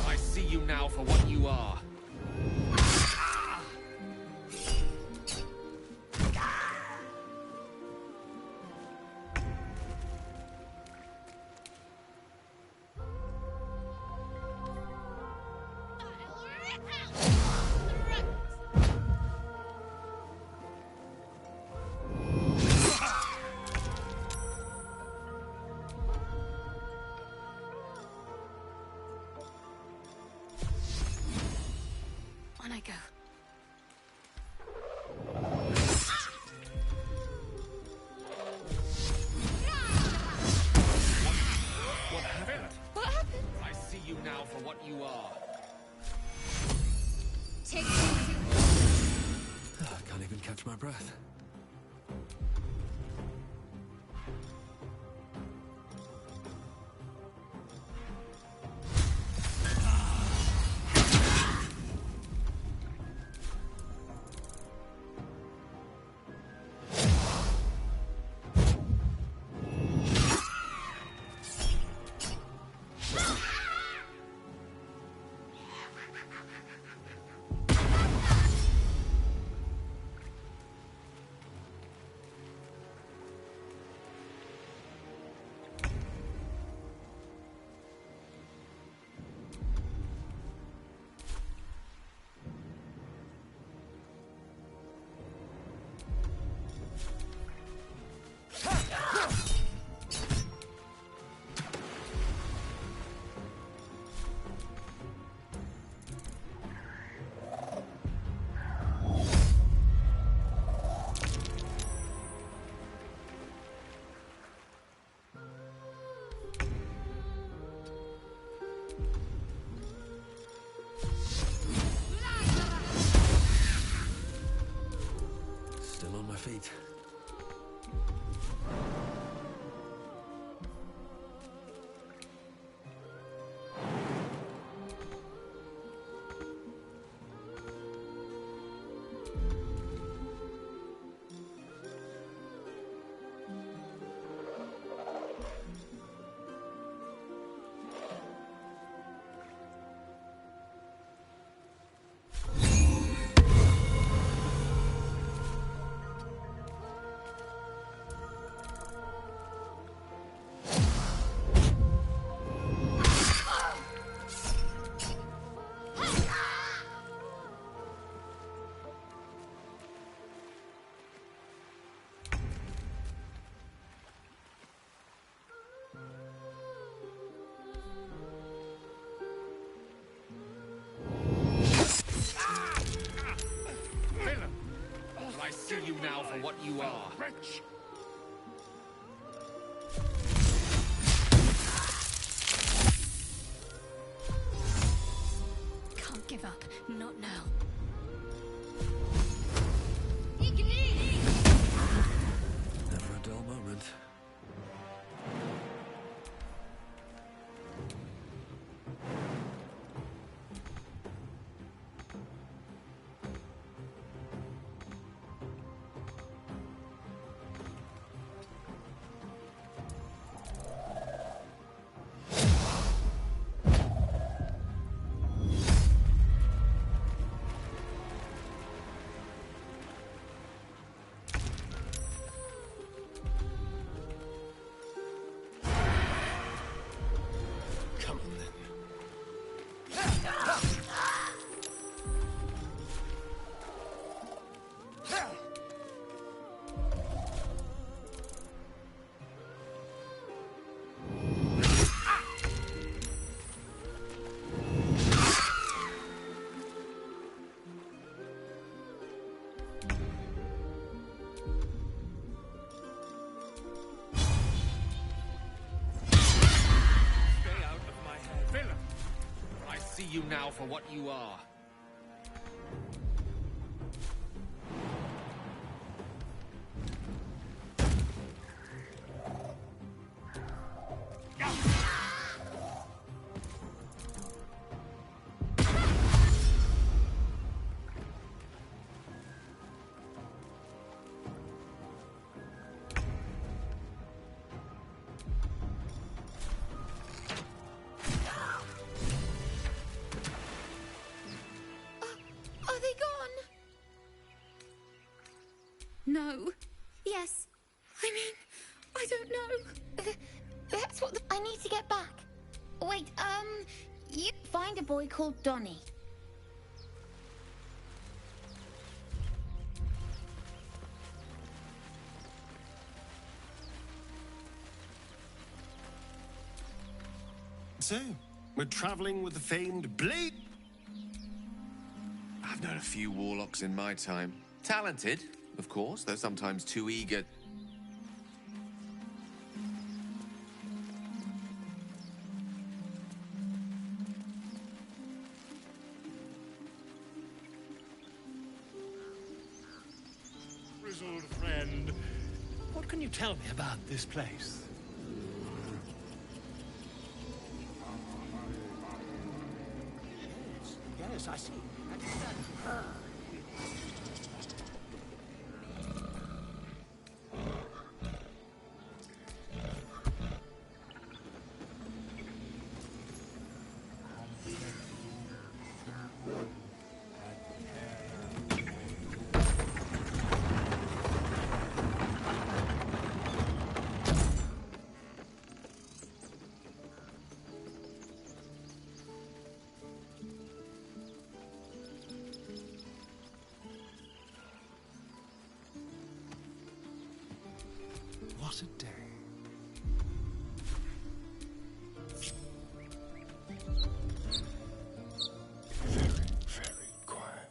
I see you now for what you are. On I go. What happened? What happened? I see you now for what you are. Take me I can't even catch my breath. Still on my feet. I see you now for what you are. Can't give up. Not now. Never a dull moment. see you now for what you are. Are they gone? No. Yes. I mean, I don't know. That's what I need to get back. Wait, you find a boy called Donnie. So, we're traveling with the famed Blade. I've known a few warlocks in my time. Talented, of course, though sometimes too eager. Grizzled friend, what can you tell me about this place? Yes, I see. What a day. Very, very quiet.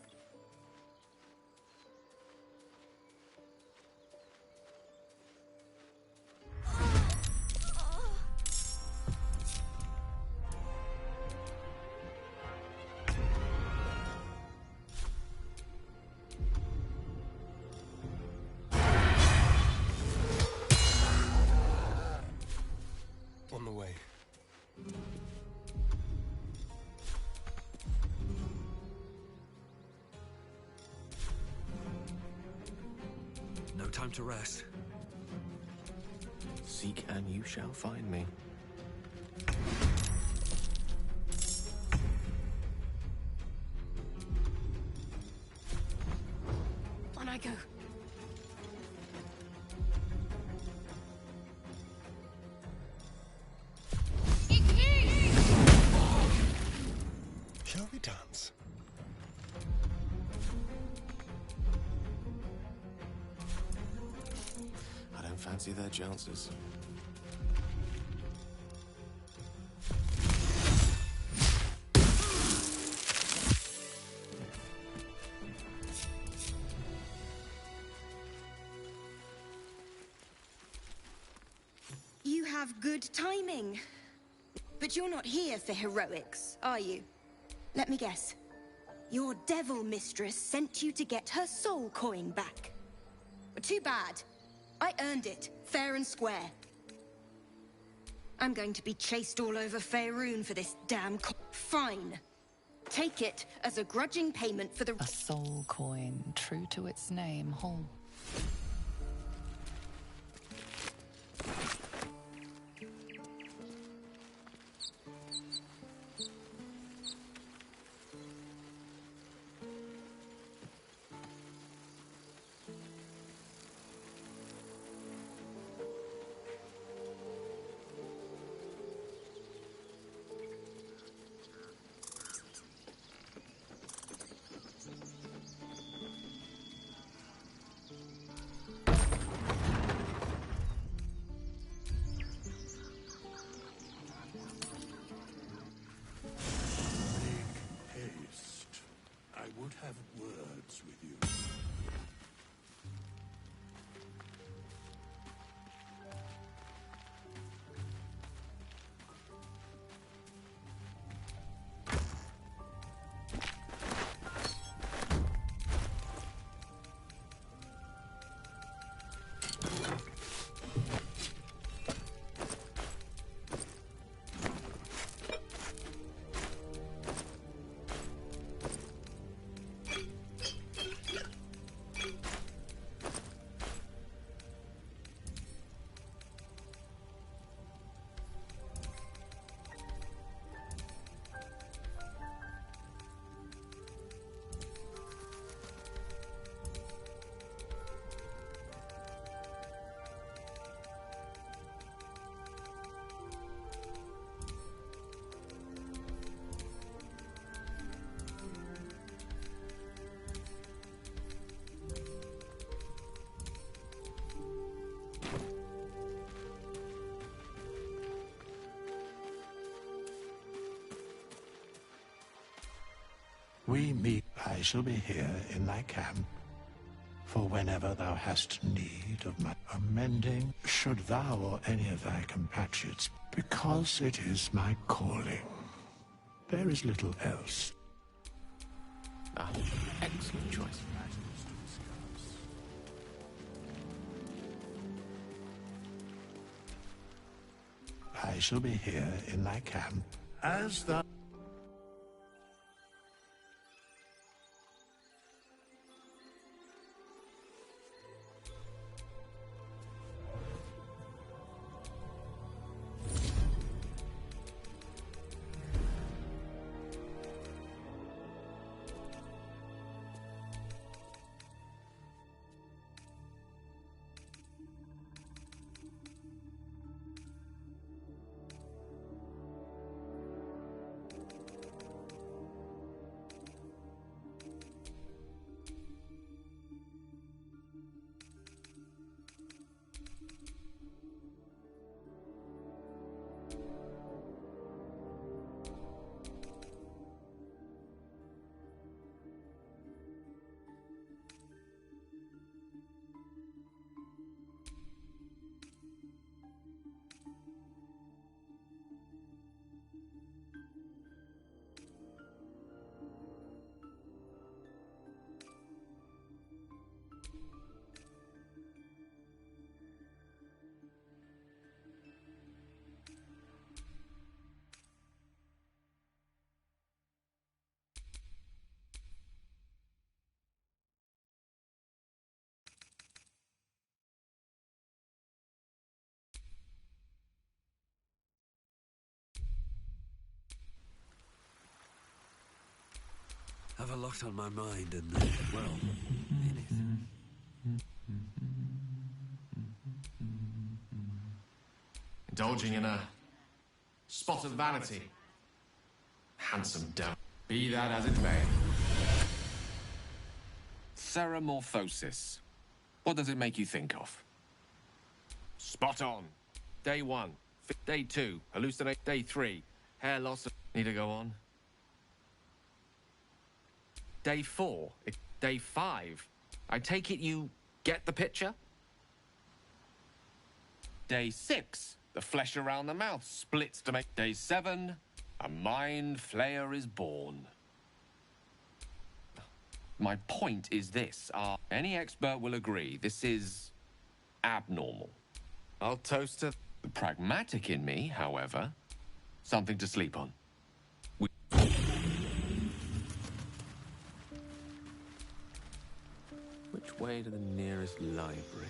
On the way. No time to rest. Seek and you shall find me. On I go. Shall we dance? I don't fancy their chances. You have good timing. But you're not here for heroics, are you? Let me guess. Your devil mistress sent you to get her soul coin back. But too bad. I earned it, fair and square. I'm going to be chased all over Faerun for this damn Fine. Take it as a grudging payment for the— A soul coin, true to its name, whole. We meet. I shall be here in thy camp, for whenever thou hast need of my amending, should thou or any of thy compatriots, because it is my calling. There is little else. Ah, excellent choice. I shall be here in thy camp, as thou... Have a lot on my mind and, well, anything. Indulging in a spot of vanity. Handsome devil. Be that as it may. Ceramorphosis. What does it make you think of? Spot on. Day 1. Day 2. Hallucinate. Day 3. Hair loss. Need to go on. Day 4. Day 5. I take it you get the picture? Day 6. The flesh around the mouth splits to make... Day 7. A mind flayer is born. My point is this. Any expert will agree this is abnormal. I'll toast to the pragmatic in me, however. Something to sleep on. Which way to the nearest library?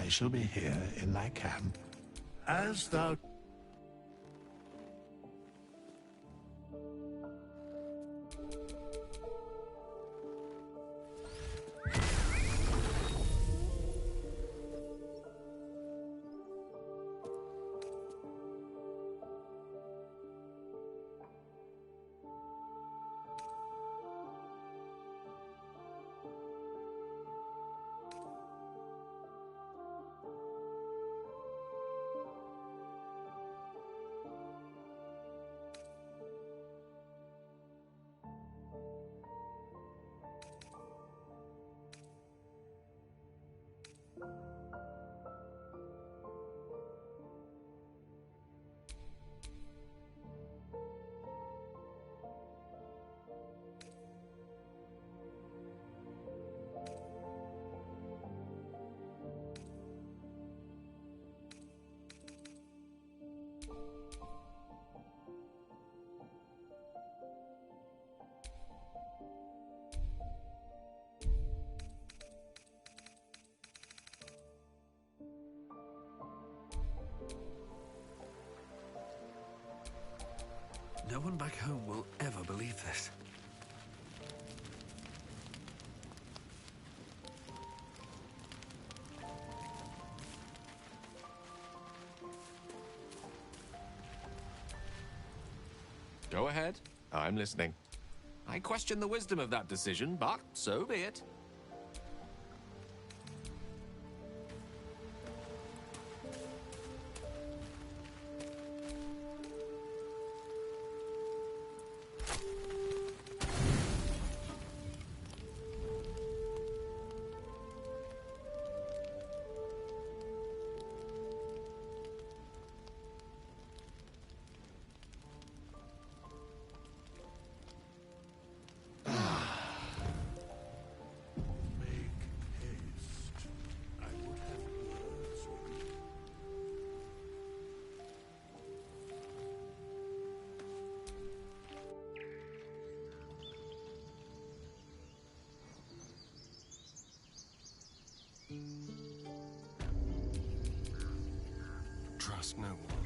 I shall be here in thy camp, as thou... No one back home will ever believe this. Go ahead. I'm listening. I question the wisdom of that decision, but so be it. Trust no one.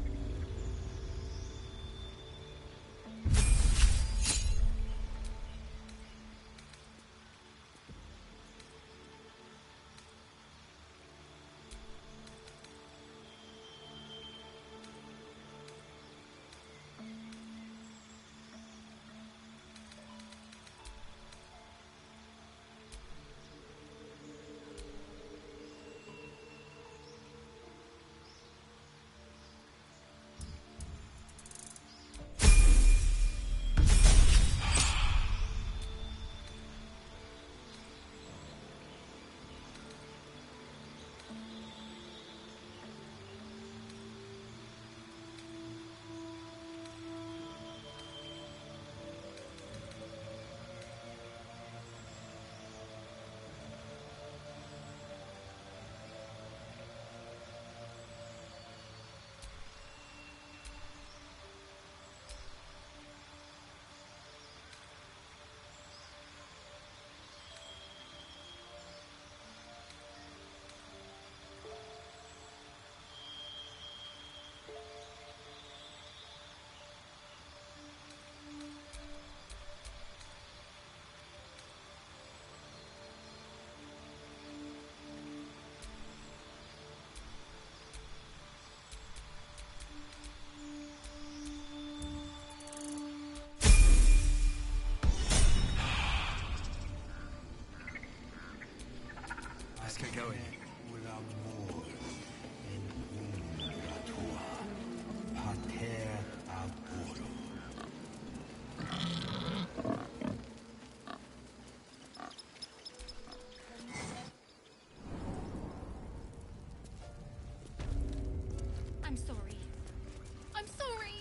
Let's get going. I'm sorry. I'm sorry.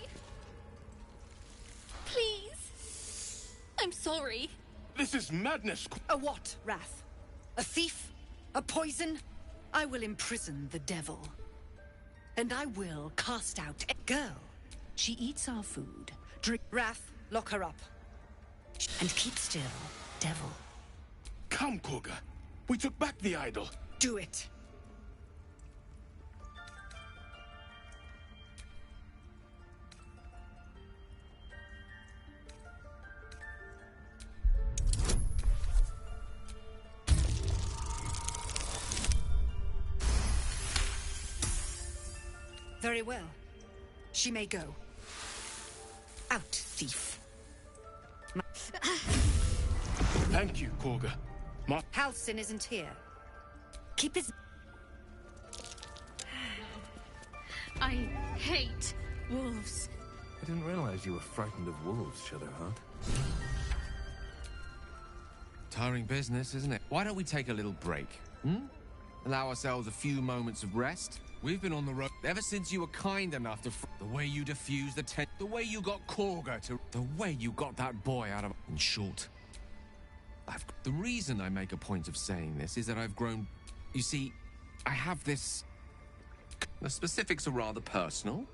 Please. I'm sorry. This is madness! A what, Wrath? A thief? A poison? I will imprison the devil. And I will cast out a girl. She eats our food. Drink. Wrath, lock her up. And keep still, devil. Come, Koga. We took back the idol. Do it. Very well. She may go. Out, thief. Thank you, Korga. Halsin isn't here. Keep his... I hate wolves. I didn't realize you were frightened of wolves, Shadowheart. Tiring business, isn't it? Why don't we take a little break? Allow ourselves a few moments of rest? We've been on the road ever since you were kind enough to... The way you diffused the tent, the way you got Korga to... The way you got that boy out of... In short, the reason I make a point of saying this is that I've grown... You see, I have this... The specifics are rather personal,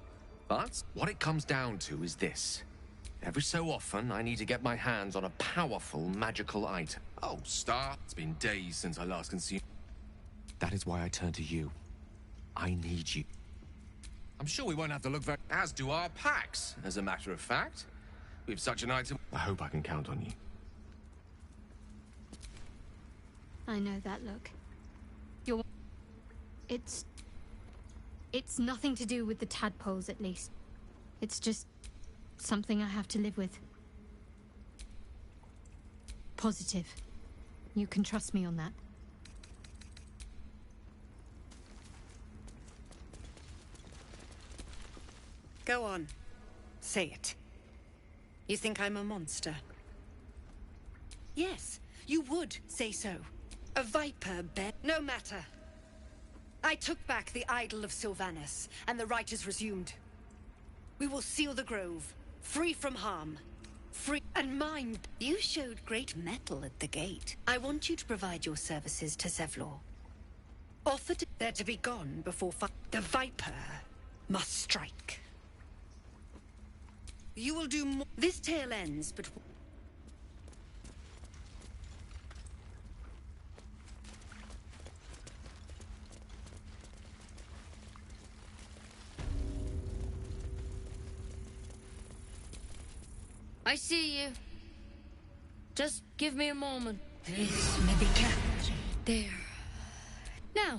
but what it comes down to is this. Every so often, I need to get my hands on a powerful magical item. Oh, Star, it's been days since I last consumed... That is why I turn to you. I need you. I'm sure we won't have to look very... As do our packs, as a matter of fact. We have such an item... I hope I can count on you. I know that look. It's nothing to do with the tadpoles, at least. It's just something I have to live with. Positive. You can trust me on that. Go on. Say it. You think I'm a monster? Yes, you would say so. A viper, no matter. I took back the idol of Sylvanus, and the rite is resumed. We will seal the grove, free from harm. Free and mine. You showed great mettle at the gate. I want you to provide your services to Zevlor. Offer to... They're to be gone before the viper must strike. You will do more. This tale ends, but... I see you. Just give me a moment. This may be kept. There. Now,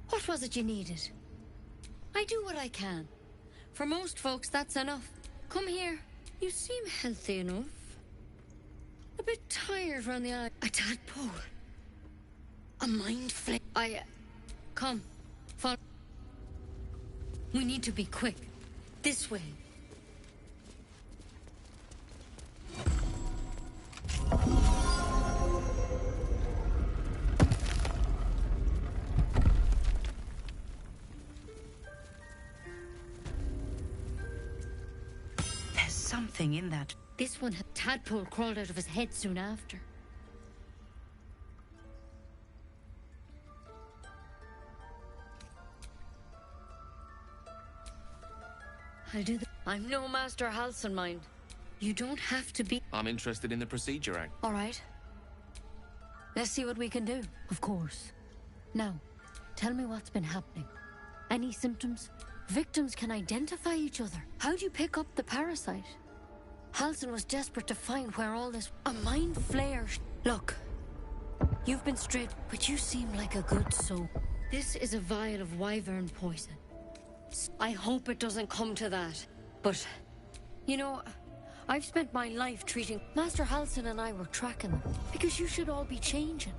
what was it you needed? I do what I can. For most folks, that's enough. Come here. You seem healthy enough. A bit tired round the eye. A tadpole. A mind flame. Come. Follow. We need to be quick. This way. There's something in that. This one had tadpole crawled out of his head soon after. I'll do that. I'm no Master Halsin, mind. You don't have to be... I'm interested in the Procedure Act. All right. Let's see what we can do. Of course. Now, tell me what's been happening. Any symptoms? Victims can identify each other. How do you pick up the parasite? Halsin was desperate to find where all this... A mind flare... Look. You've been straight, but you seem like a good soul. This is a vial of wyvern poison. I hope it doesn't come to that. But, you know... I've spent my life treating... Master Halsin and I were tracking them. Because you should all be changing.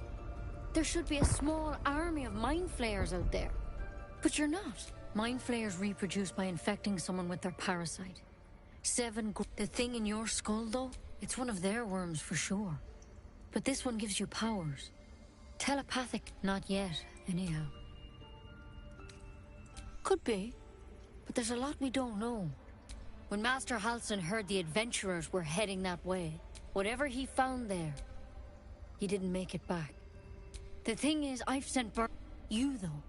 There should be a small army of mind flayers out there. But you're not. Mind flayers reproduce by infecting someone with their parasite. The thing in your skull, though, it's one of their worms for sure. But this one gives you powers. Telepathic, not yet, anyhow. Could be. But there's a lot we don't know. When Master Halsin heard the adventurers were heading that way, whatever he found there, he didn't make it back. The thing is, I've sent You, though,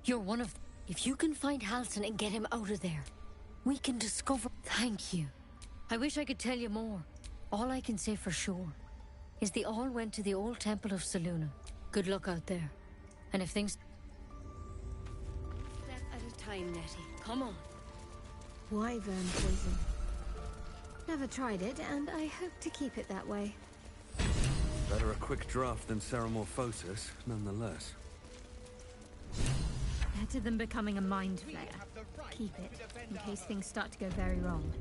you're one of them. If you can find Halsin and get him out of there, we can discover... Thank you. I wish I could tell you more. All I can say for sure is they all went to the old temple of Selûne. Good luck out there. And if things... Step at a time, Nettie. Come on. Wyvern poison. Never tried it, and I hope to keep it that way. Better a quick draft than Ceramorphosis, nonetheless. Better than becoming a mind flayer. Keep it, in case things start to go very wrong.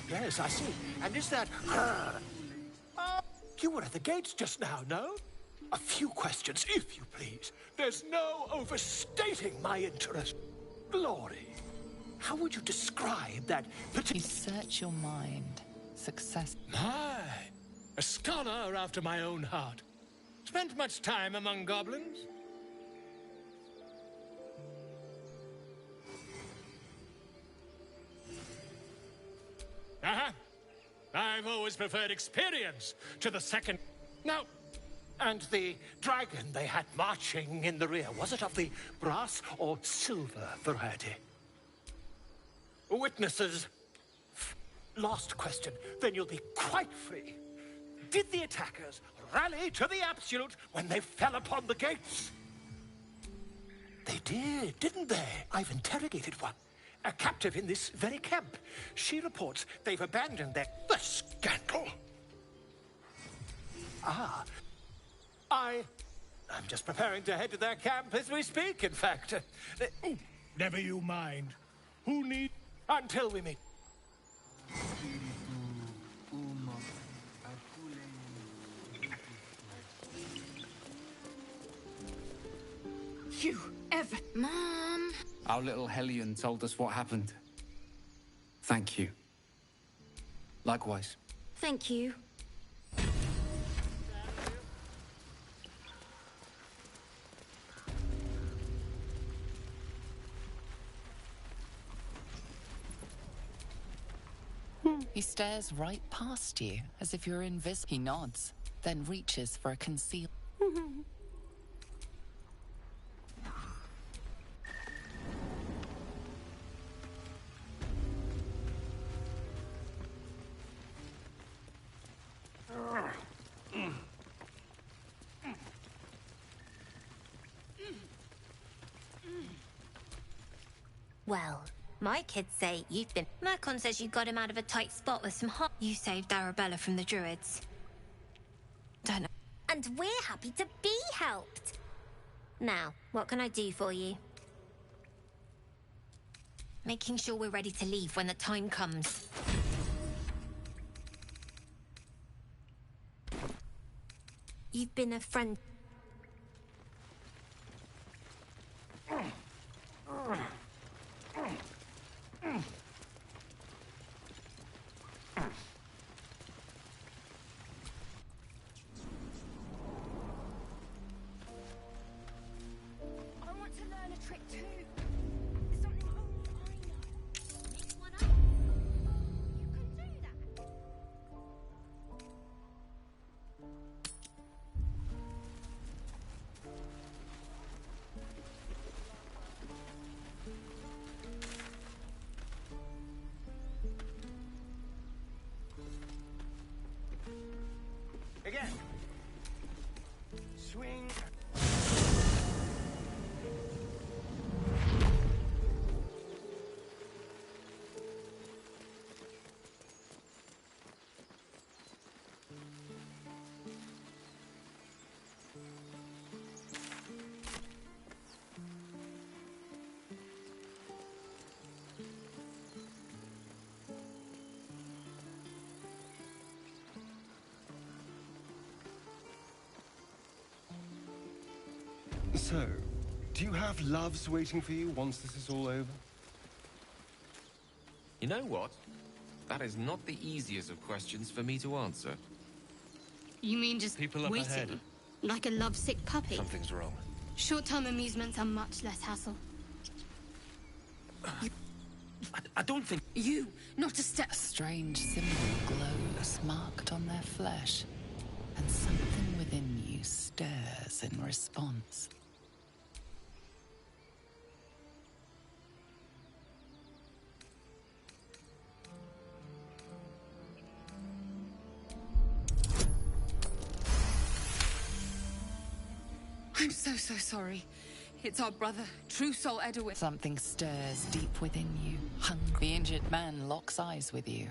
Yes, I see. And is that... you were at the gates just now, no? A few questions, if you please. There's no overstating my interest. Glory, how would you describe that You search your mind. Success. My, a scholar after my own heart. Spent much time among goblins? Uh-huh. I've always preferred experience to the second... Now, and the dragon they had marching in the rear, was it of the brass or silver variety? Witnesses. Last question, then you'll be quite free. Did the attackers rally to the absolute when they fell upon the gates? They did, didn't they? I've interrogated one. A captive in this very camp. She reports they've abandoned their... The scandal! Ah. I'm just preparing to head to their camp as we speak, in fact. Never you mind. Who need... Until we meet. You ever... Mom! Our little Hellion told us what happened. Thank you. Likewise. Thank you. He stares right past you, as if you're invisible. He nods, then reaches for a conceal. Well, my kids say you've been... Mercon says you got him out of a tight spot with some hot... You saved Arabella from the druids. Don't know. And we're happy to be helped. Now, what can I do for you? Making sure we're ready to leave when the time comes. You've been a friend... I want to learn a trick too. Something only I know. Make one up. You can do that. Again. Swing. So, do you have loves waiting for you once this is all over? You know what? That is not the easiest of questions for me to answer. You mean just People up waiting? ahead. Like a lovesick puppy? Something's wrong. Short-term amusements are much less hassle. I don't think... You, not a step... A strange symbol glows, marked on their flesh, and something within you stirs in response. I'm so sorry. It's our brother, True Soul Edwin. Something stirs deep within you. Hungry. The injured man locks eyes with you.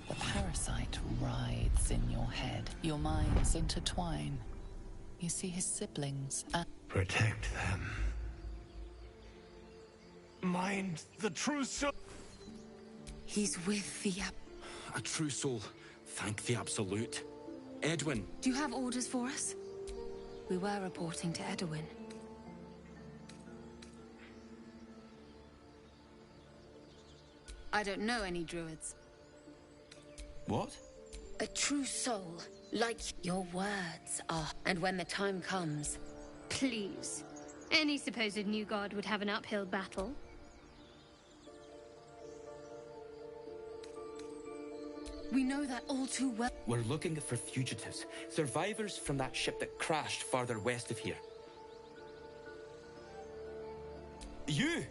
The parasite writhes in your head. Your minds intertwine. You see his siblings and... Protect them. Mind the True Soul. He's with the A true soul. Thank the Absolute. Edwin. Do you have orders for us? We were reporting to Edwin. I don't know any druids. What? A true soul, like your words are. And when the time comes... Please. Any supposed new god would have an uphill battle. We know that all too well. We're looking for fugitives, survivors from that ship that crashed farther west of here. You!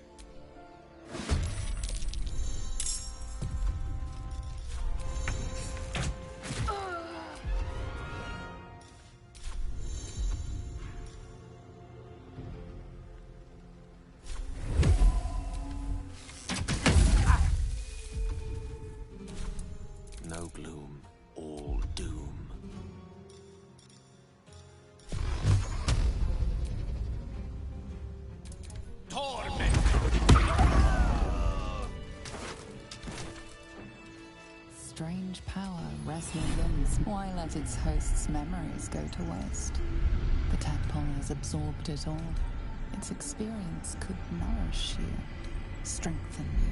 No gloom, all doom. Torment! Strange power rests in limbs, while at its host's memories go to waste. The tadpole has absorbed it all. Its experience could nourish you, strengthen you.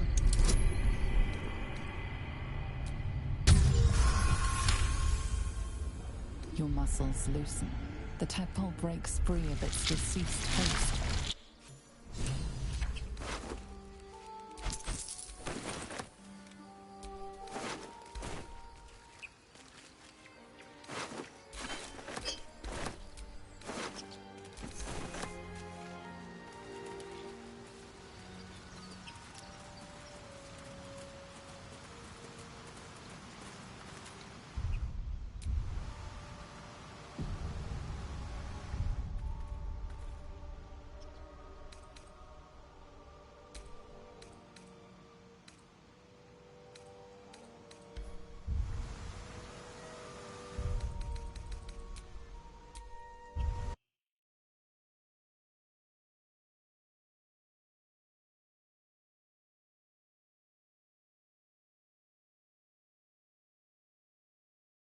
Your muscles loosen. The tadpole breaks free of its deceased host.